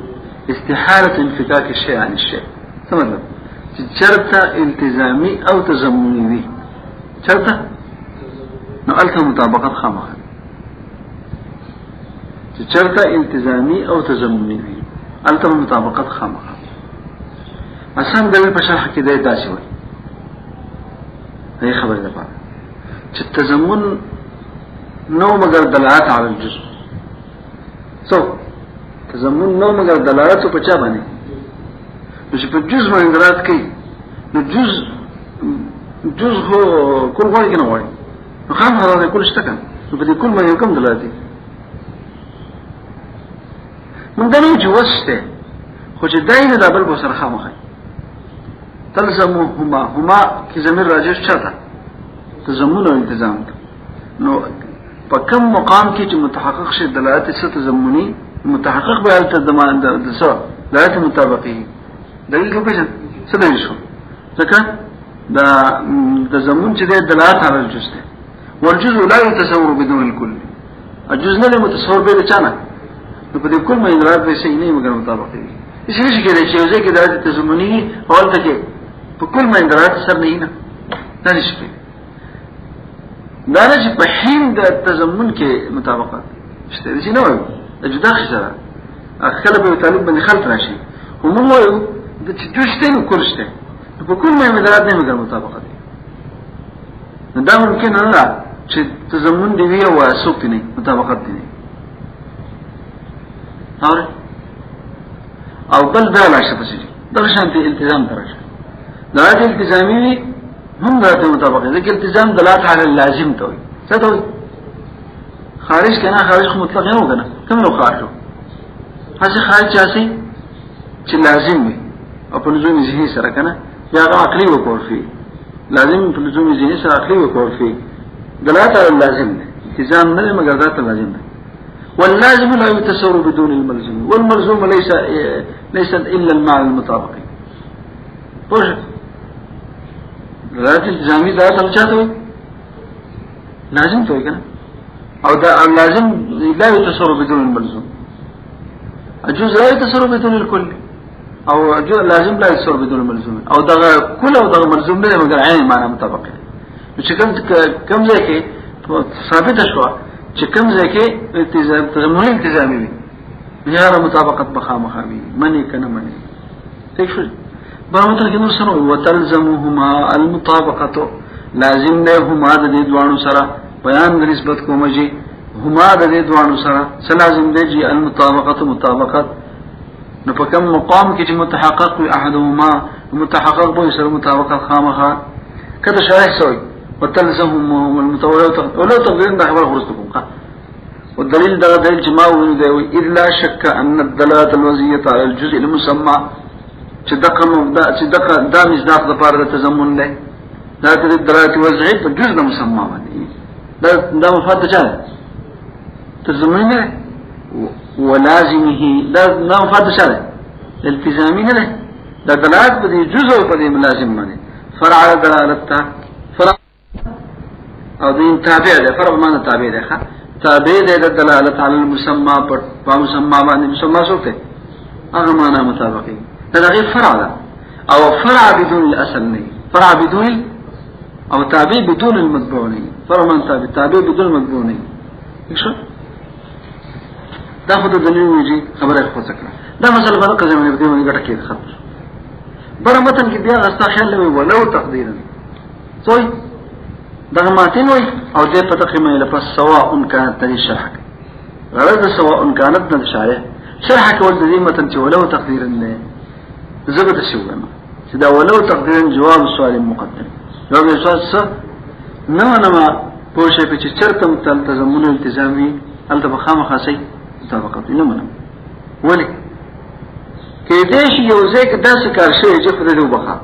استحاله انفكاك الشيء عن الشيء تمام شرط التزامي او تضمني شرط نقلت مطابقت خامخه شرط التزامي او تضمني قلت مطابقت خامخه اصلا د په شرح کې د داسې وي هي خبره ده چې التضمن نو مگر دلالت على الجزء تضمن نو مگر دلالت په چا باندې چې په جزء باندې دلالت کوي نو جزء هو کول غواړي کنه وایي نو خام هغه کول شته کنه نو په دې کول باندې کوم دلالت دي موږ نه جوسته خو چې داینه د بل بسر خامخه تلزمهما هما کی ضمیر راجش چاته تضمن او التزام نو په کوم مقام کې چې متحقق شي دلالت ست تضمنی متحقق به الته زمان د څه دلالت مطابقي دلیل کو پېژن څه دی شو ځکه دا تضمن چې د دلالت على الجزء والجزء لا يتصور بدون الكل الجزء نه متصور به چانه نو په دې کل مې دلالت به شي نه مګر مطابقي هیڅ نشي کېدای چې یو ځکه دلالت تضمنی اول ته کې په کل مې دلالت سر نه نه نشي دا نه چې په حین د تضمن کې مطابقت شته دي نه وایي د جدا خسره اخله به تعلق باندې خلط راشي هم وایو د چې جوشته نو کولشته په کوم مې مدارات نه مګر مطابقت دا ممکن نه چې تضمن دی وی او اسوک نه مطابقت دي او بل دا لا شته چې د شانتي التزام درشه دا التزامي هم ذات مطابق ہے لیکن التزام دلالت على اللازم تو څه ته خارج کنه خارج مطلق نه وګنه کوم نو خارج هڅه خارج چاسي چې لازم وي او په لزوم ذهني سره کنه یا عقلي وکول فيه لازم په لزوم ذهني سره عقلي وکول فيه دلالت على اللازم التزام نه مګر ذات لازم ده واللازم لا يتصور بدون الملزوم والملزوم ليس الا المعنى المطابق دلالت التزامي دا څه چاته لازم ته کنه او دا لازم لا يتصور بدون الملزوم الجزء لا يتصور بدون الكل او الجزء لازم لا يتصور بدون الملزوم او دا كل او دا ملزوم نه مگر عین معنی مطابق چې کوم ځای کې ثابت شو چې کوم ځای کې تضمن التزامي وي غیر مطابقت بخامخه وي منی کنه منی ٹھیک شو برامتر کې نو سره وتلزمهما المطابقه لازم له هما د دې دوانو سره بیان د نسبت کومجي هما د دې دوانو سره لازم دی چې المطابقه مطابقت نو په کوم مقام کې چې متحقق وي احدهما متحقق به سره مطابقت خامخه کله شایع شوی وتلزمهما المتواليه ولو تقدير ده خبر ورستكم والدليل ده دلیل چې ما ویل دی الا شك ان الدلاله الوزيه على الجزء المسمى چې دغه دا مصداق د پاره د تضمن دی دا د دلالت وضعي په جزء د مسمى باندې دا مفاد چا تضمن نه ولازمه دا مفاد چا التزامي نه دا دلالت په جزء او په لازم باندې فرع دلالت فرع او دین تابع ده فرع معنی تابع ده تابع ده دلالت على المسمى په مسمى باندې مسمى څه هغه معنی مطابقي دا غير فرع ده او فرع بدون الاصل نه فرع بدون او تابع بدون المتبوع نه فرع من تابع بدون المتبوع نه شو دا خود دلیل ویږي خبره خو څه دا مسله په قضیه باندې په دې باندې ګټه کې خبر بره متن کې بیا غستا خیال لوي ولو تقديرا صوي دا ماتين وي او دې په تقریمه لپس سواء كانت تري شرح غرض سواء كانت د شارح شرح کول د دې متن چې ولو تقديرا نه زبده شوونه چې دا ولو تقديرا جواب سوال مقدم جواب سوال څه نه ما پوښې په چې چرته تضمن التزامي الته بخامه خاصي مطابقت نه منم ولی کې دې شی یو ځای کې داسې کار شوی چې خدای دې وبخا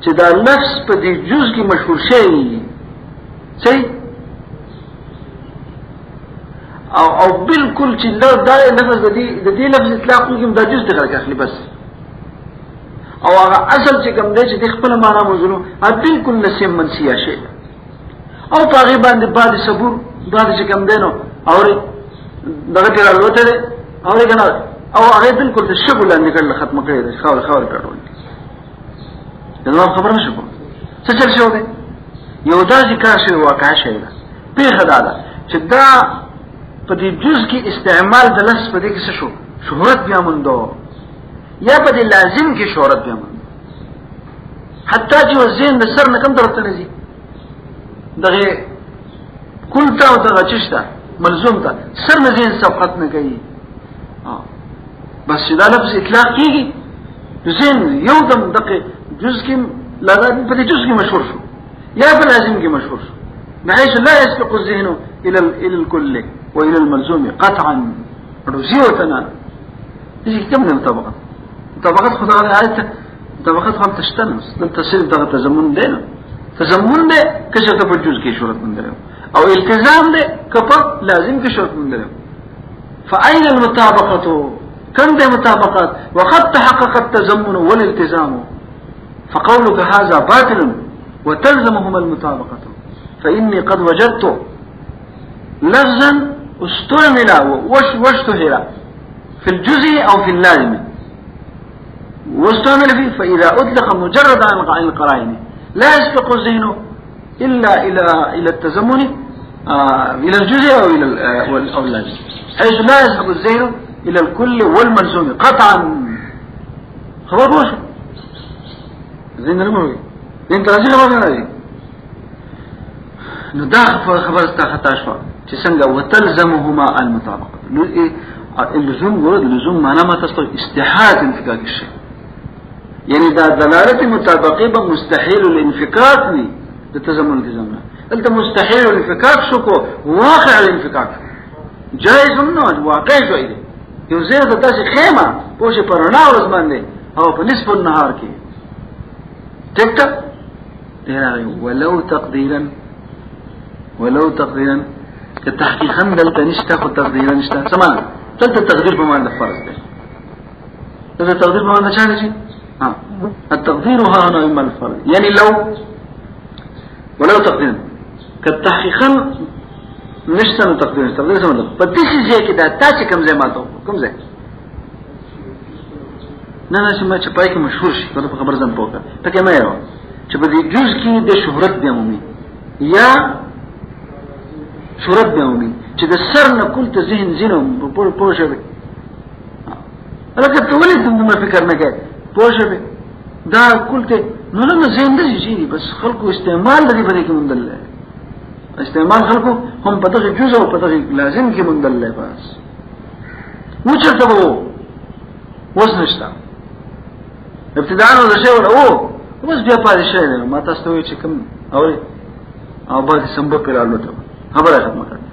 چې دا لفظ په دې جز کې مشهور شي صحیح او بالکل چې دا لفظ د دې لفظ اطلاق کوم دا جز ته راځي بس او هغه اصل چې کوم دی چې د خپل معنا موضوع بالکل نسیم منسیه شي او پاغي باندې باندې صبر باندې چې کوم دی نو او دغه ته راوته او کنه او هغه بالکل د شغل باندې کړل ختم کړی دی خاور کړول دا خبره نشو څه چل شو دی یو دا ذکر شوی واقع شوی په خدای دا چې دا په دې جز کې استعمال د لفظ په دې کې څه شو شهرت بیا موندو یا په دې لازم کې شهرت بیا موندو حتی چې وزین د سر نه کم درته نزي دغه کل تا او دغه چشته ملزوم ته سر نه زین سبقت نه کوي بس دا لفظ اطلاق کیږي زين یو دم دقه جزء کې لازم په دې جزء کې مشهور شو یا په لازم کې مشهور شو بحيث لا يسبق الذهن الى الكل والى الملزوم قطعا رزيوتنا دي كم طبقه خدای آیت مطابقت هم تشتنس دلته صرف دغه تضمن دی نو تضمن دی که شرط په جز کې شرط مند او التزام دی که په لازم کې شرط مند فأين المطابقة كم ده مطابقات وقد تحقق التضمن والالتزام فقولك هذا باطل وتلزمهما المطابقة فإني قد وجدت لفظا استعمل واشتهر في الجزء أو في اللازم واستعمل فيه فإذا أطلق مجرد عن القرائن لا يسبق الذهن إلا إلى التزمن إلى الجزء أو اللازم حيث لا يسبق الذهن إلى الكل والملزوم قطعا خبر وش زين المروي زين تراجع ما بينادي نداخ خبر استخطا شو تسنجا وتلزمهما المطابقة اللزوم ورد اللزوم معناه ما تستوي استحالة انفكاك الشيء يعني دا دلالة مطابقة مستحيل الانفكاك لي لتزمن التزامنا انت مستحيل الانفكاك شكو واقع الانفكاك جائز منه واقع شو ايدي یو زیر د تاسو خیمه پوښي پرنا ورځ باندې او په نصف النهار کې ټیکټ ولو تقديرا كتحقيقا دلته نشته خو تقديرا نشته سمانه دلته تقدير په معنی فرض دی دلته تقدير په معنی څه دی التقدير ها هنا اما الفرض يعني ولو تقديرا كتحقيقا نشته نو تقدير سمانه په دې ځای کې دا تاسو کوم ځای ماته کوم ځای نه ما چې پای کې مشهور شي په خبر ځم پوکا ته کې مې یو چې په دې جز کې د شهرت دی عمومي یا شهرت دی عمومي چې د سر نه کول ته ذهن زینو په شوي راکته ولې دومره فکر نه کوي په شوي دا کول ته نو ذهن دې شي بس خلکو استعمال لري په دې کې مندل استعمال خلکو هم په دغه جز او په دغه لازم کې مندل بس و چرته وو وسنشتا ابتداء نو څه وو بس بیا پاتې شي ما تاسو ته چې کوم او باندې سمبو پیرالو ته خبره ختمه کړه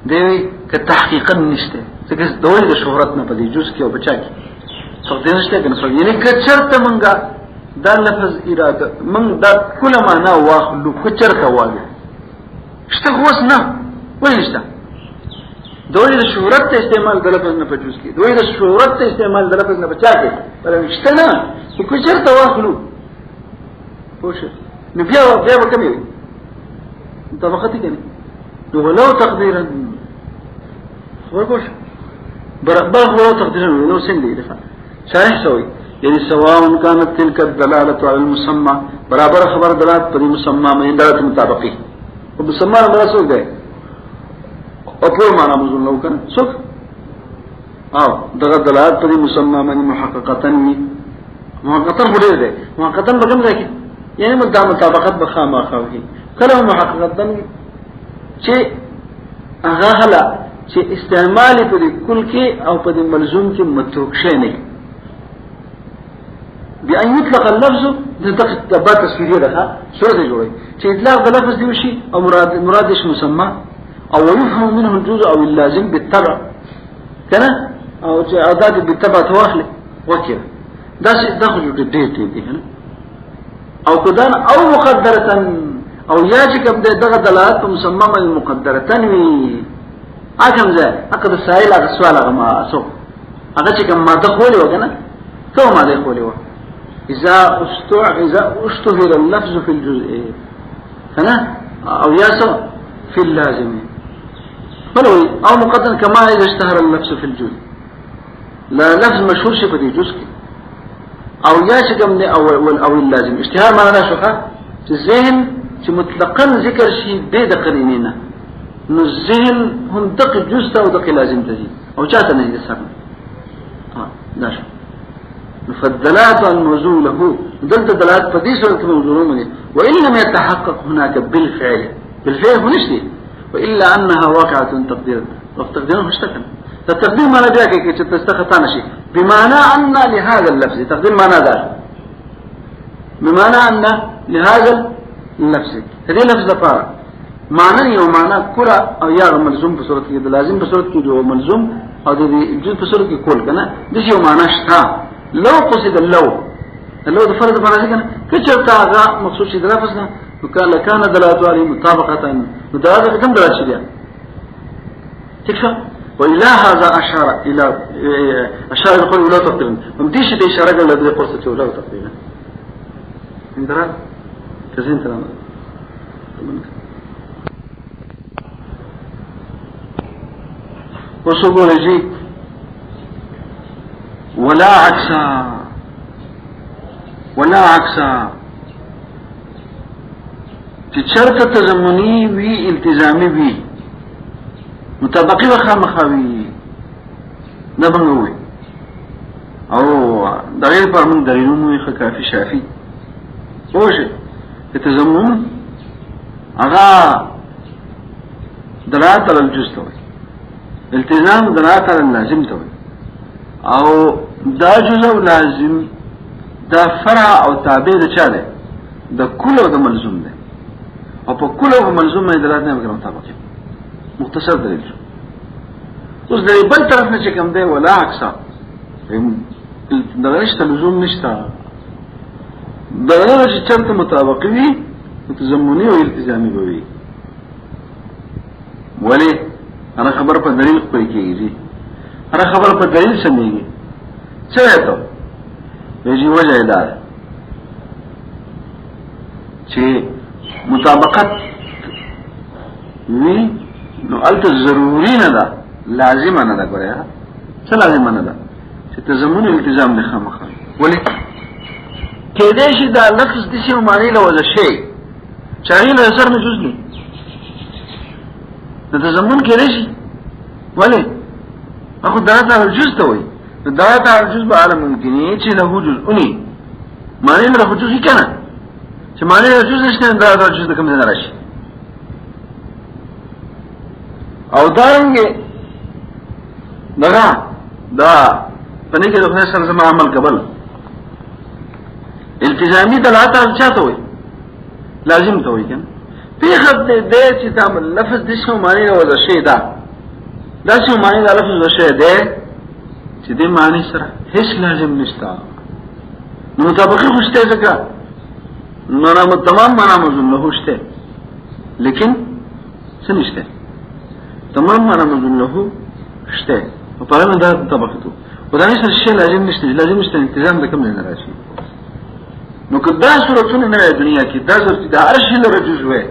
دی که تحقیقا نشته څنګه دوی د شهرت نه په دې جز کې او بچا کې څو دې نشته کنه یعنی که چرته مونږه دا لفظ اراده مونږ دا کله معنا واخلو که چرته وایو شته هوس نه ولې نشته دوی د شهرت ته استعمال د لفظ نه په جز کې دوی د شهرت ته استعمال د لفظ نه بچا کې پر نشته نه که چرته واخلو پوه نو بیا وکمي طبقتي کنه نو ولو تقديرا ورغوش برابر ولو تقديرا لو سندي دفع صحيح سوي يعني سواء كانت تلك الدلاله على المسمى برابر خبر دلالت پر مسمى میں دلالت مطابقی او مسمى مراد سو گئے اپور معنا مزون لو کن سو او دغه دلالت پر مسمى میں محققتا هډه ده محققتا بګم ځکه یعنی مطابقت بخامه خوږي کله محققتا چې هغه هلا چې استعمال په کل کې او په ملزوم کې متروک شي نه بأن يطلق اللفظ دغه تصویريه ده صورت جوړي چې اطلاق د لفظ دی وشي او مراد ايش مسمى او يفهم منه الجزء او اللازم بالتبع کنه او چې عادات بالتبع تواخله وکړه دا څه دغه جوړ دی کنه او کدان او مقدره او یا چې کوم دغه دلالت په مسمى مقدره وي اګم ځه اګه سائل هغه سوال هغه ما سو هغه چې کوم ماده خولې وکنه ته ماده خولې و اذا اشتهر اللفظ في الجزء فنا او ياسو في اللازم ولو او مقدر كما اذا اشتهر اللفظ في الجزء لا لفظ مشهور شي په دې جزء کې او یا چې کوم نه او اللازم اشتهار معنا شوخه چې ذهن چې مطلقاً ذکر شي به د قرینینه نو ذهن هم دغه جزء او دغه لازم دي او چاته نه دي سره دا شو فالدلالة عن موضوع له دلت دلالات په دې صورت کې موضوع نه وان لم يتحقق هناك بالفعل هنشتي والا انها واقعه تقدير تقدير مشتكل التقدير معنى ذلك چې تستخطا نشي بمعنى ان لهذا اللفظ تقدير معنى ذلك بمعنى ان لهذا اللفظ هذه لفظ لپاره معنی یو معنی کورا او یا ملزوم په صورت کې د لازم په صورت کې جو ملزوم او د جز په صورت کې کول کنه د یو معنی شته لو قصد اللو ده فرض بنا ذكر كشرتا هذا مقصود شيء درافسنا وكان لكان دلالة عليه مطابقة مدارة كم دلالة شيء تكفى وإلى هذا أشار يقول ولا تقدرون ممديش دي إشارة قال لدي قصة ولا تقدرون عندنا كزين ترى وصبوا لجي ولا عكسا تشرط تزمني وي التزامي وي مطابقي وخامخاوي نبنوي او دغير پر من دلیلونو یې کافي شافي وشه التزمن اغا دلالت على الجزء توي التزام دلالت على اللازم توي او دا جزء لازم دا فرع او تابع د چا ده د کل او د ملزوم ده او په کل او ملزوم نه دلالت نه کوي مطابق مختصر دلیل اوس د بل طرف نه چې کوم ده ولا عکس دغه لزوم نشته دغه چې چرته مطابق وي متضمني او التزامي وي ولی انا خبر په دلیل کوي کیږي انا خبر په دلیل سمېږي څه ته یی وجه ده چې مطابقت وی نو الته ضروري نه ده لازم نه ده ګوره څه لازم نه ده چې تضمن التزام نه خامخا ولی کېدې شي دا لفظ د شی معنی له وجه شي چاهي له اثر نه جز نه د تضمن کېدې شي ولی اخو درته جز ته وي درته جز به عالم ممکن چې له جزء معنی له جزء کنه چې معنی له جز نشته درته جز د کوم نه راشي او دارنګه دا پنه کې د خپل سره زما عمل قبل التزامي دلالت على چاته وي لازم ته وي کنه په خط دې چې دا لفظ د شو معنی له ولا شی دا شو معنی د لفظ د شی ده چې دې معنی سره هیڅ لازم نشته نو مطابق خوشته ځکه نو تمام معنا مزون له خوشته لیکن څه نشته تمام معنا مزون له شته په اړه دا مطابقته ودانش الشيء لازم نشته التزام د کوم نه راشي نو کدا صورتونه نه دنیا کې دا ضرورت د هر شي لپاره جز وي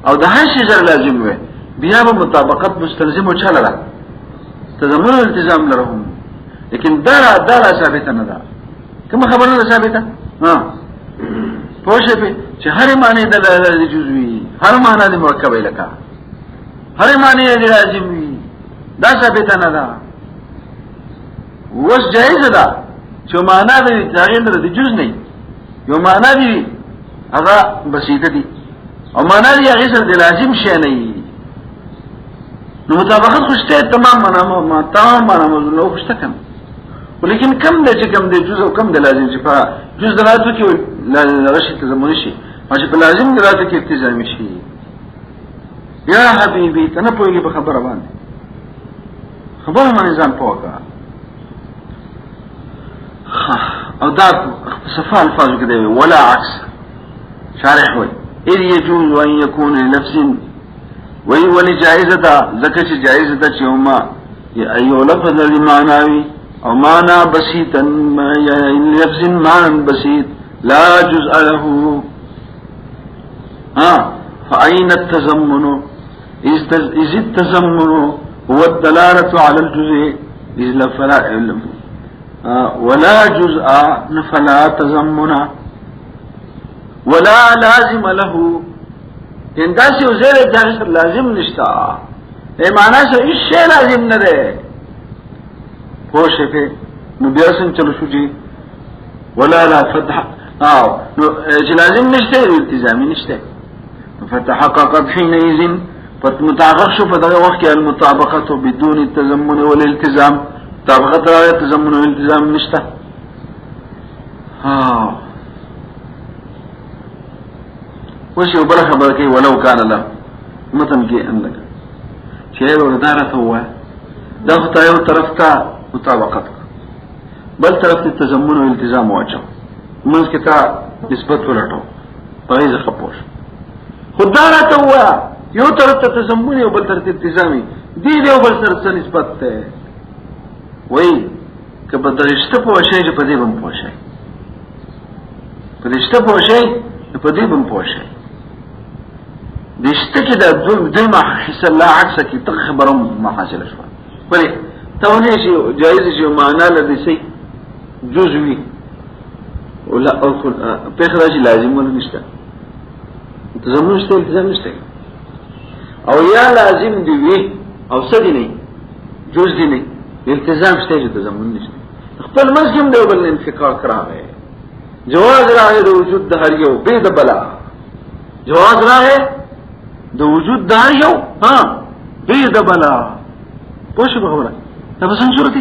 او د هر شي سره لازم وي بیا به مطابقت مستلزم او چاله تضمن التزام لرهم لیکن دا ثابت نه ده کوم خبره نه ثابته پوښې په چې هر معنی د جزوي هر معنی د مرکب لکه هر معنی د لازم وي دا ثابت نه ده وس جایز ده چې معنا د ځای د جز نه یو معنا دی هغه بسيطه دي او معنا دی هغه سره لازم شي نه نو مطابقت خوشته تمام معنا نو خوشته کم ولیکن کم د چې کم د جز او کم د لازم چې په جز دراتو کې لغشي تضمن شي او چې په لازم دراتو کې التزامي شي یا حبيبي تنه پويږي په خبره باندې خبره باندې ځان پوکا او دا صفاء الفاظ كده ولا عكس شارح وي إذ يجوز أن يكون لنفس ولجائزة ذكرت جائزة يوما أي لفظ لمعناوي أو معنى بسيطا لنفس معنى بسيط لا جزء له فأين التزمن إذ التزمن هو الدلالة على الجزء إذ لفلا ولا جزء فلا تضمن ولا لازم له ان داسي وزير جاهز لازم نشتا اي معنی سه هیڅ شی لازم نه ده پوښه په نو بیا څنګه چلو شو جی ولا لا فتح نو چې لازم نشته التزامي نشته فتحققت حينئذ فمتعاقب شو په دغه وخت کې المطابقه بدون التضمن والالتزام مطابقت راوی تضمن و التزام نشتا وشي وبلا خبر كي ولو كان له متن كي عندك شيء وردارة هو دا خطا يو طرفتا مطابقتك بل طرف ته تضمن او التزام واچو منځ کې تا نسبت ولټو پای ځ خپوش خدای ته وا یو طرف ته تضمن او بل طرف ته التزامي دی یو بل سره نسبت ته وای کبه درشته په شی په دې باندې پوښي په درشته په شی په دې باندې پوښي دشته کې د دمه حس الله عکس کې تخبرم ما حاصل شو ولی تونه شي جایز شي معنا لدی شي جزوي ولا او په خراج لازم ولا نشته تضمن شته التزام نشته او یا لازم دی وی او سدي نه جز دی نه التزام شته تضمن نشته خپل مسجد دی بل انفکاک راغی جواز راغی د وجود د هر یو بيد بلا جواز راغی د وجود د هر یو ها بيد بلا پوښ به خبره دا په څنګه صورت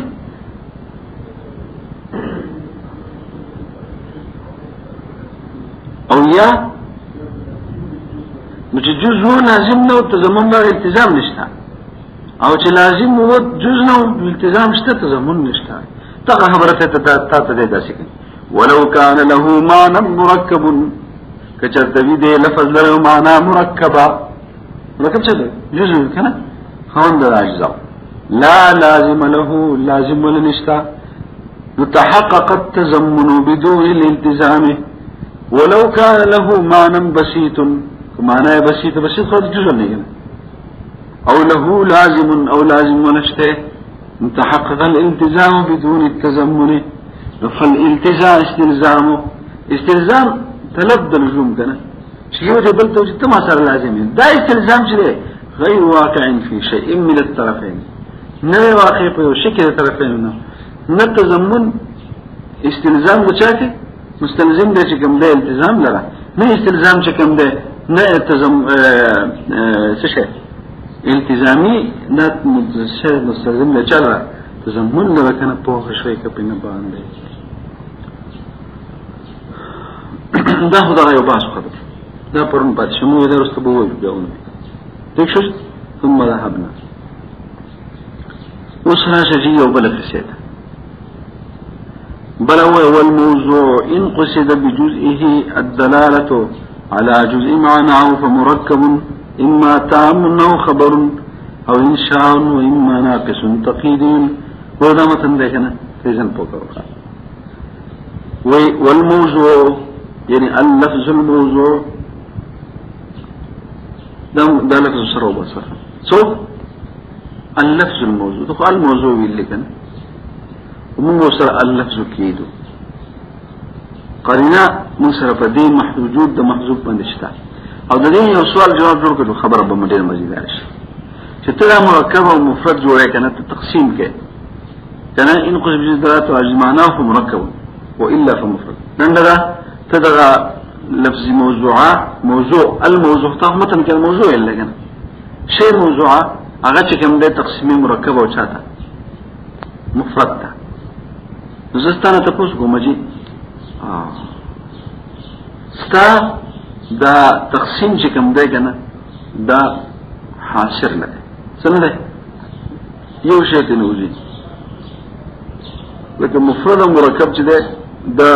او یا نو چې جزء لازم نو تضمن د التزام نشته او چې لازم وو جزء نو التزام شته تضمن نشته دا خبره ته ته داسې کوي ولو كان له معنى مركب كچرتوي دې لفظ له معنى مركبه مركب څه دی جزء کنه خوند راځي لا لازم له لازم ولا نشتا يتحقق التضمن بدون الالتزام ولو كان له معنى بسيط معنى بسيط خود جزء نه او له لازم او لازم ونشته متحقق الالتزام بدون التضمن فالالتزام استلزام طلب د لزوم کنه شيء د بل ته چې ما سره لازم دا استلزام چې غیر واقع في شيء من الطرفين نه واقع په یو شي کې د طرفین نه تضمن استلزام وچاته مستلزم دی چې کوم دی التزام لره نه استلزام چې کوم دی نه څه شي التزامي نه مستلزم له چلا تضمن لره کنه په شوي کې نه باندې دا خدای یو باس خبر دا پرون پات شمو درسته به وایو بهونه تکشف ثم ذهبنا وسنا شجي وبل كسيت بل هو والموضوع إن قصد بجزئه الدلالة على جزء معناه فمركب إما تام أو خبر أو إنشاء وإما ناقص تقييد وهذا متن ذلكنا فيزن بوكا والموضوع يعني اللفظ الموضوع ده لفظ سروا بصر اللفظ الموضوع دخل الموضوع اللي كان ومن وصل اللفظ كيدو قرينا من صرف دين محجوب ده محذوف بندشتا او ده دين یو سوال جواب جوړ کړو خبره به مډیر مزیدار شي چې ته مرکب او مفرد جوړه کنه تقسیم کې کنه ان قسم بجدرات واجمعناه فمركب والا فمفرد نندغه تدغه لفظ موضوعه موضوع الموضوع تهمه كان موضوع الا كان شيء موضوعه هغه چې کوم د تقسیم مرکب او چاته مفرد ده زستانه تاسو کومجی ستا دا تقسیم چې کوم دی کنه دا حاصر نه څنګه یو شی ته نوځي لکه مفرد او مرکب چې ده دا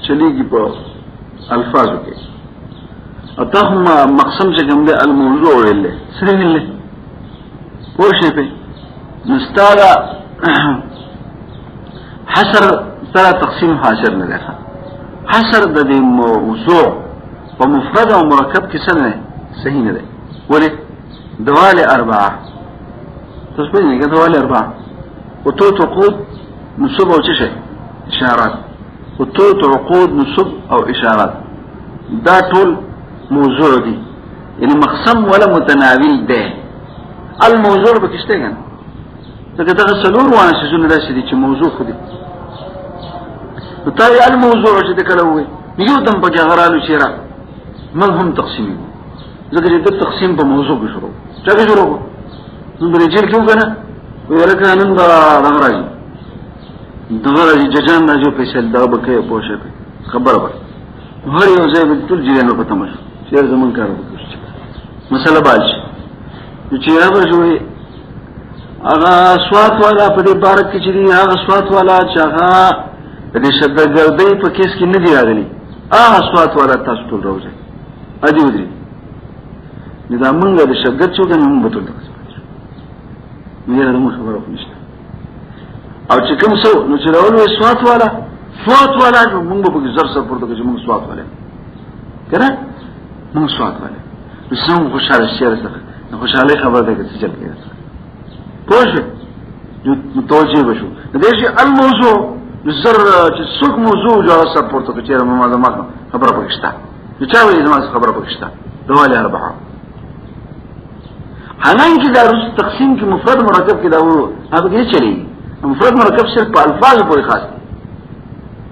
چلیږي په الفاظو کې اتهم مقسم چې کوم دی الموضوع ویل سره ویل پوښې په مستاله حصر ترى تقسيم حاصر نه ده حصر د دې موضوع په مفرد او مرکب کې سره صحیح نه ده ولې دوال اربعه تسبیح نه دوال اربعه وتوت عقود نصب او شيء اشارات وتوت عقود نصب او اشارات دا ټول موضوع دي يعني مقسم ولا متناول ده الموضوع بکشته کنه دا سلور وانه شزونه راشي دي چې موضوع خو دي نو الموضوع چې کله وي یو دم په غرالو شيرا ملهم تقسیم ذکر دې تقسیم په موضوع کې شروع څنګه شروع نو درجه کې وګنه ورکه نن دا راځي دغه ججان نه جو پیسې دا به کې پوښه خبره وره هر یو ځای په ټول جریانو په تمه شیر زمون کار وکړي مسله باج چې هغه جوړي هغه سوات والا په دې بار کې چې دی هغه سوات والا چې هغه د شدګردۍ په کیس کې نه دی راغلی هغه سوات والا تاسو ټول راوځي ادي ودی دا موږ د شدګر څو کنه موږ ټول تاسو نه راځو خبره نشته او چې کوم څو نو چې راولو سوات والا نو موږ به زر سره پورته کې موږ سوات والا کنه موږ سوات والا نو څنګه خوشاله شي سره خوشاله خبره ده چې چل کېږي پوه متوجه بشو دې شي الموضوع زر چې څوک موضوع جوړ سره پورته کې چیرې ما خبره پکښتا چې چا وایي زما خبره پکښتا دوالي اربعه حنان کې دا روز تقسیم کې مفرد مرکب کې دا و هغه کې چلی مفرد مرکب صرف په الفاظ پورې خاص دي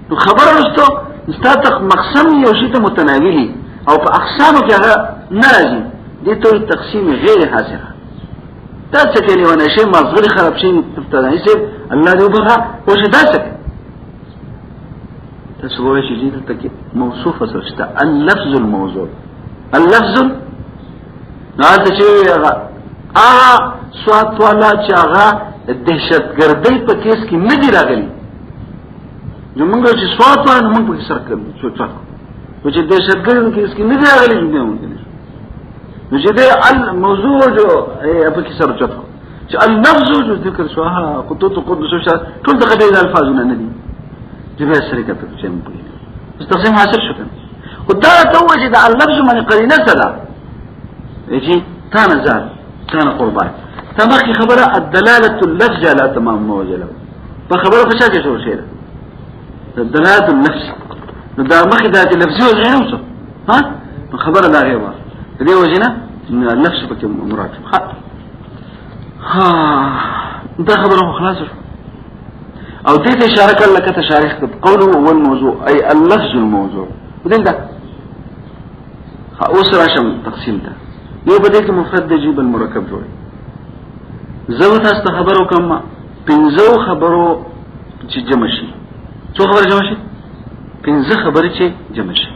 نو خبره رسته استاتق مقسم یو شی ته متناولی او په اقسامو کې هغه ناراضي دي ته تقسیم غیر حاصله تاسو کې ونه شي مصدر خراب شي ابتدائي سي الله دې وبخا او شي تاسو وایي چې دې ته کې موصوف وسشته اللفظ الموضوع اللفظ ناته چې هغه سوات والا چې هغه دهشتګردۍ په کیس کې نه دی راغلی نو موږ چې سوات والا موږ په سر کې څه چې دهشتګردۍ په کیس کې نه دی راغلی نو چې دې الموضوع جو په کې سر چته چې اللفظ جو ذکر شو ها قطوط قدس ټول دغه د الفاظونه نه دي چې به سره کته چې موږ په استقسام حاصل شو خدای ته وجد اللفظ من قرینه سره يجي كان زال كان قربان تمخي خبره الدلاله اللفظ لا تمام موجله فخبره فشاكه شو شيء الدلاله اللفظ ده مخي ذات اللفظ وغيره ها خبره لا غير دي وجهنا اللفظ بك مراد ها ده خبره خلاص او دي اشاره لك تشاريح قوله هو الموضوع اي اللفظ الموضوع ودين ده اوسر عشان تقسيم ده یو بده کې مفرد د جیب المرکب جوړي زو تاسو ته خبرو کوم پنځو خبرو چې جمع شي څو خبره جمع شي پنځه خبرې چې جمع شي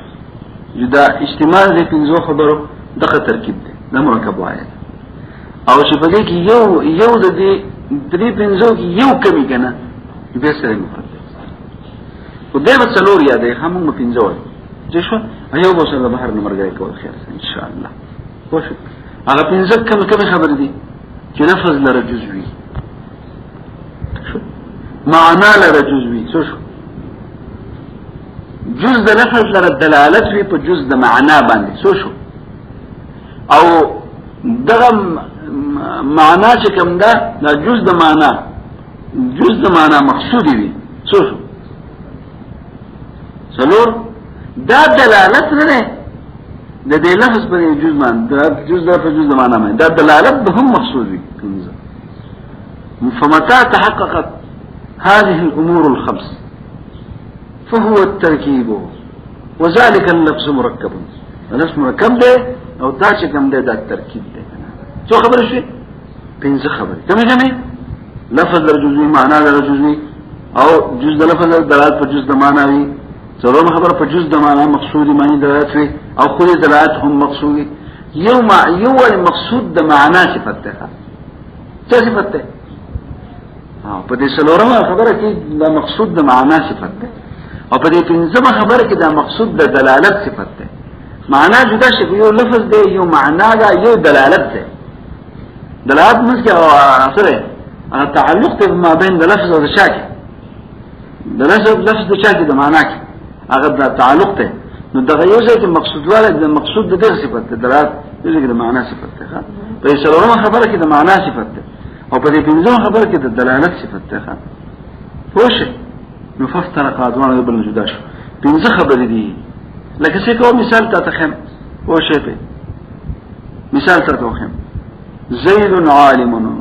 دا اجتماع د پنځو خبرو دغه ترکیب دی د مرکب واحد او چې بده کې یو د دې درې پنځو کې یو کمی کنه به سره مفرد او دې په څلور یادې هم پنځو چې شو ایو به سره بهر نمبر غوي کول خیر ان شاء الله وشو هغه پنځه کم خبر دي چې لفظ لره جزوي معنا لره جزوي شو جز د لفظ لره دلالت وي په جز د معنا باندې شو او دغه معنا چې کوم ده دا جز د معنا مقصود وي شو څلور دا دلالت نه د دې لفظ په جز باندې دا جز د جز د معنا باندې دا دلالت به هم مقصود وي فمتى تحققت هذه الامور الخمس فهو التركيب وذلك اللفظ مركب اللفظ مركب ده او دا چې کوم ده دا ترکیب ده څو خبره شي پنځه خبره کومه لفظ در جزوي معنا در جزوي او جز د لفظ دلالت په جز د معنا وي څلورم خبره په جز د معنا مقصودی معنی دلالت وي او خود دلالت هم مقصودی یو المقصود د معنا صفت ده څه صفت ده په دې څلورم خبره کې د مقصود د معنا صفت ده او په دې پنځمه خبره کې د مقصود د دلالت صفت ده معنا جدا شي یو لفظ ده یو معنا ده یو دلالت ده دلالت مسکه او سره تعلق ته ما بین د لفظ او د شاکی د لفظ د شاکی د معنا کې هغه د تعلق ته نو دغه یو ځای کې مقصود ولا د مقصود د دغه صفت ده دلالت دغه د معنا صفت ده په څلورمه خبره کې د معنا صفت ده او په دې پنځمه خبره کې د دلالت صفت ده خوشه نو ففترق ادوان بل جدا شو پنځه خبرې دي لکه څه کوم مثال ته خم او شی په مثال تر کوم زید عالم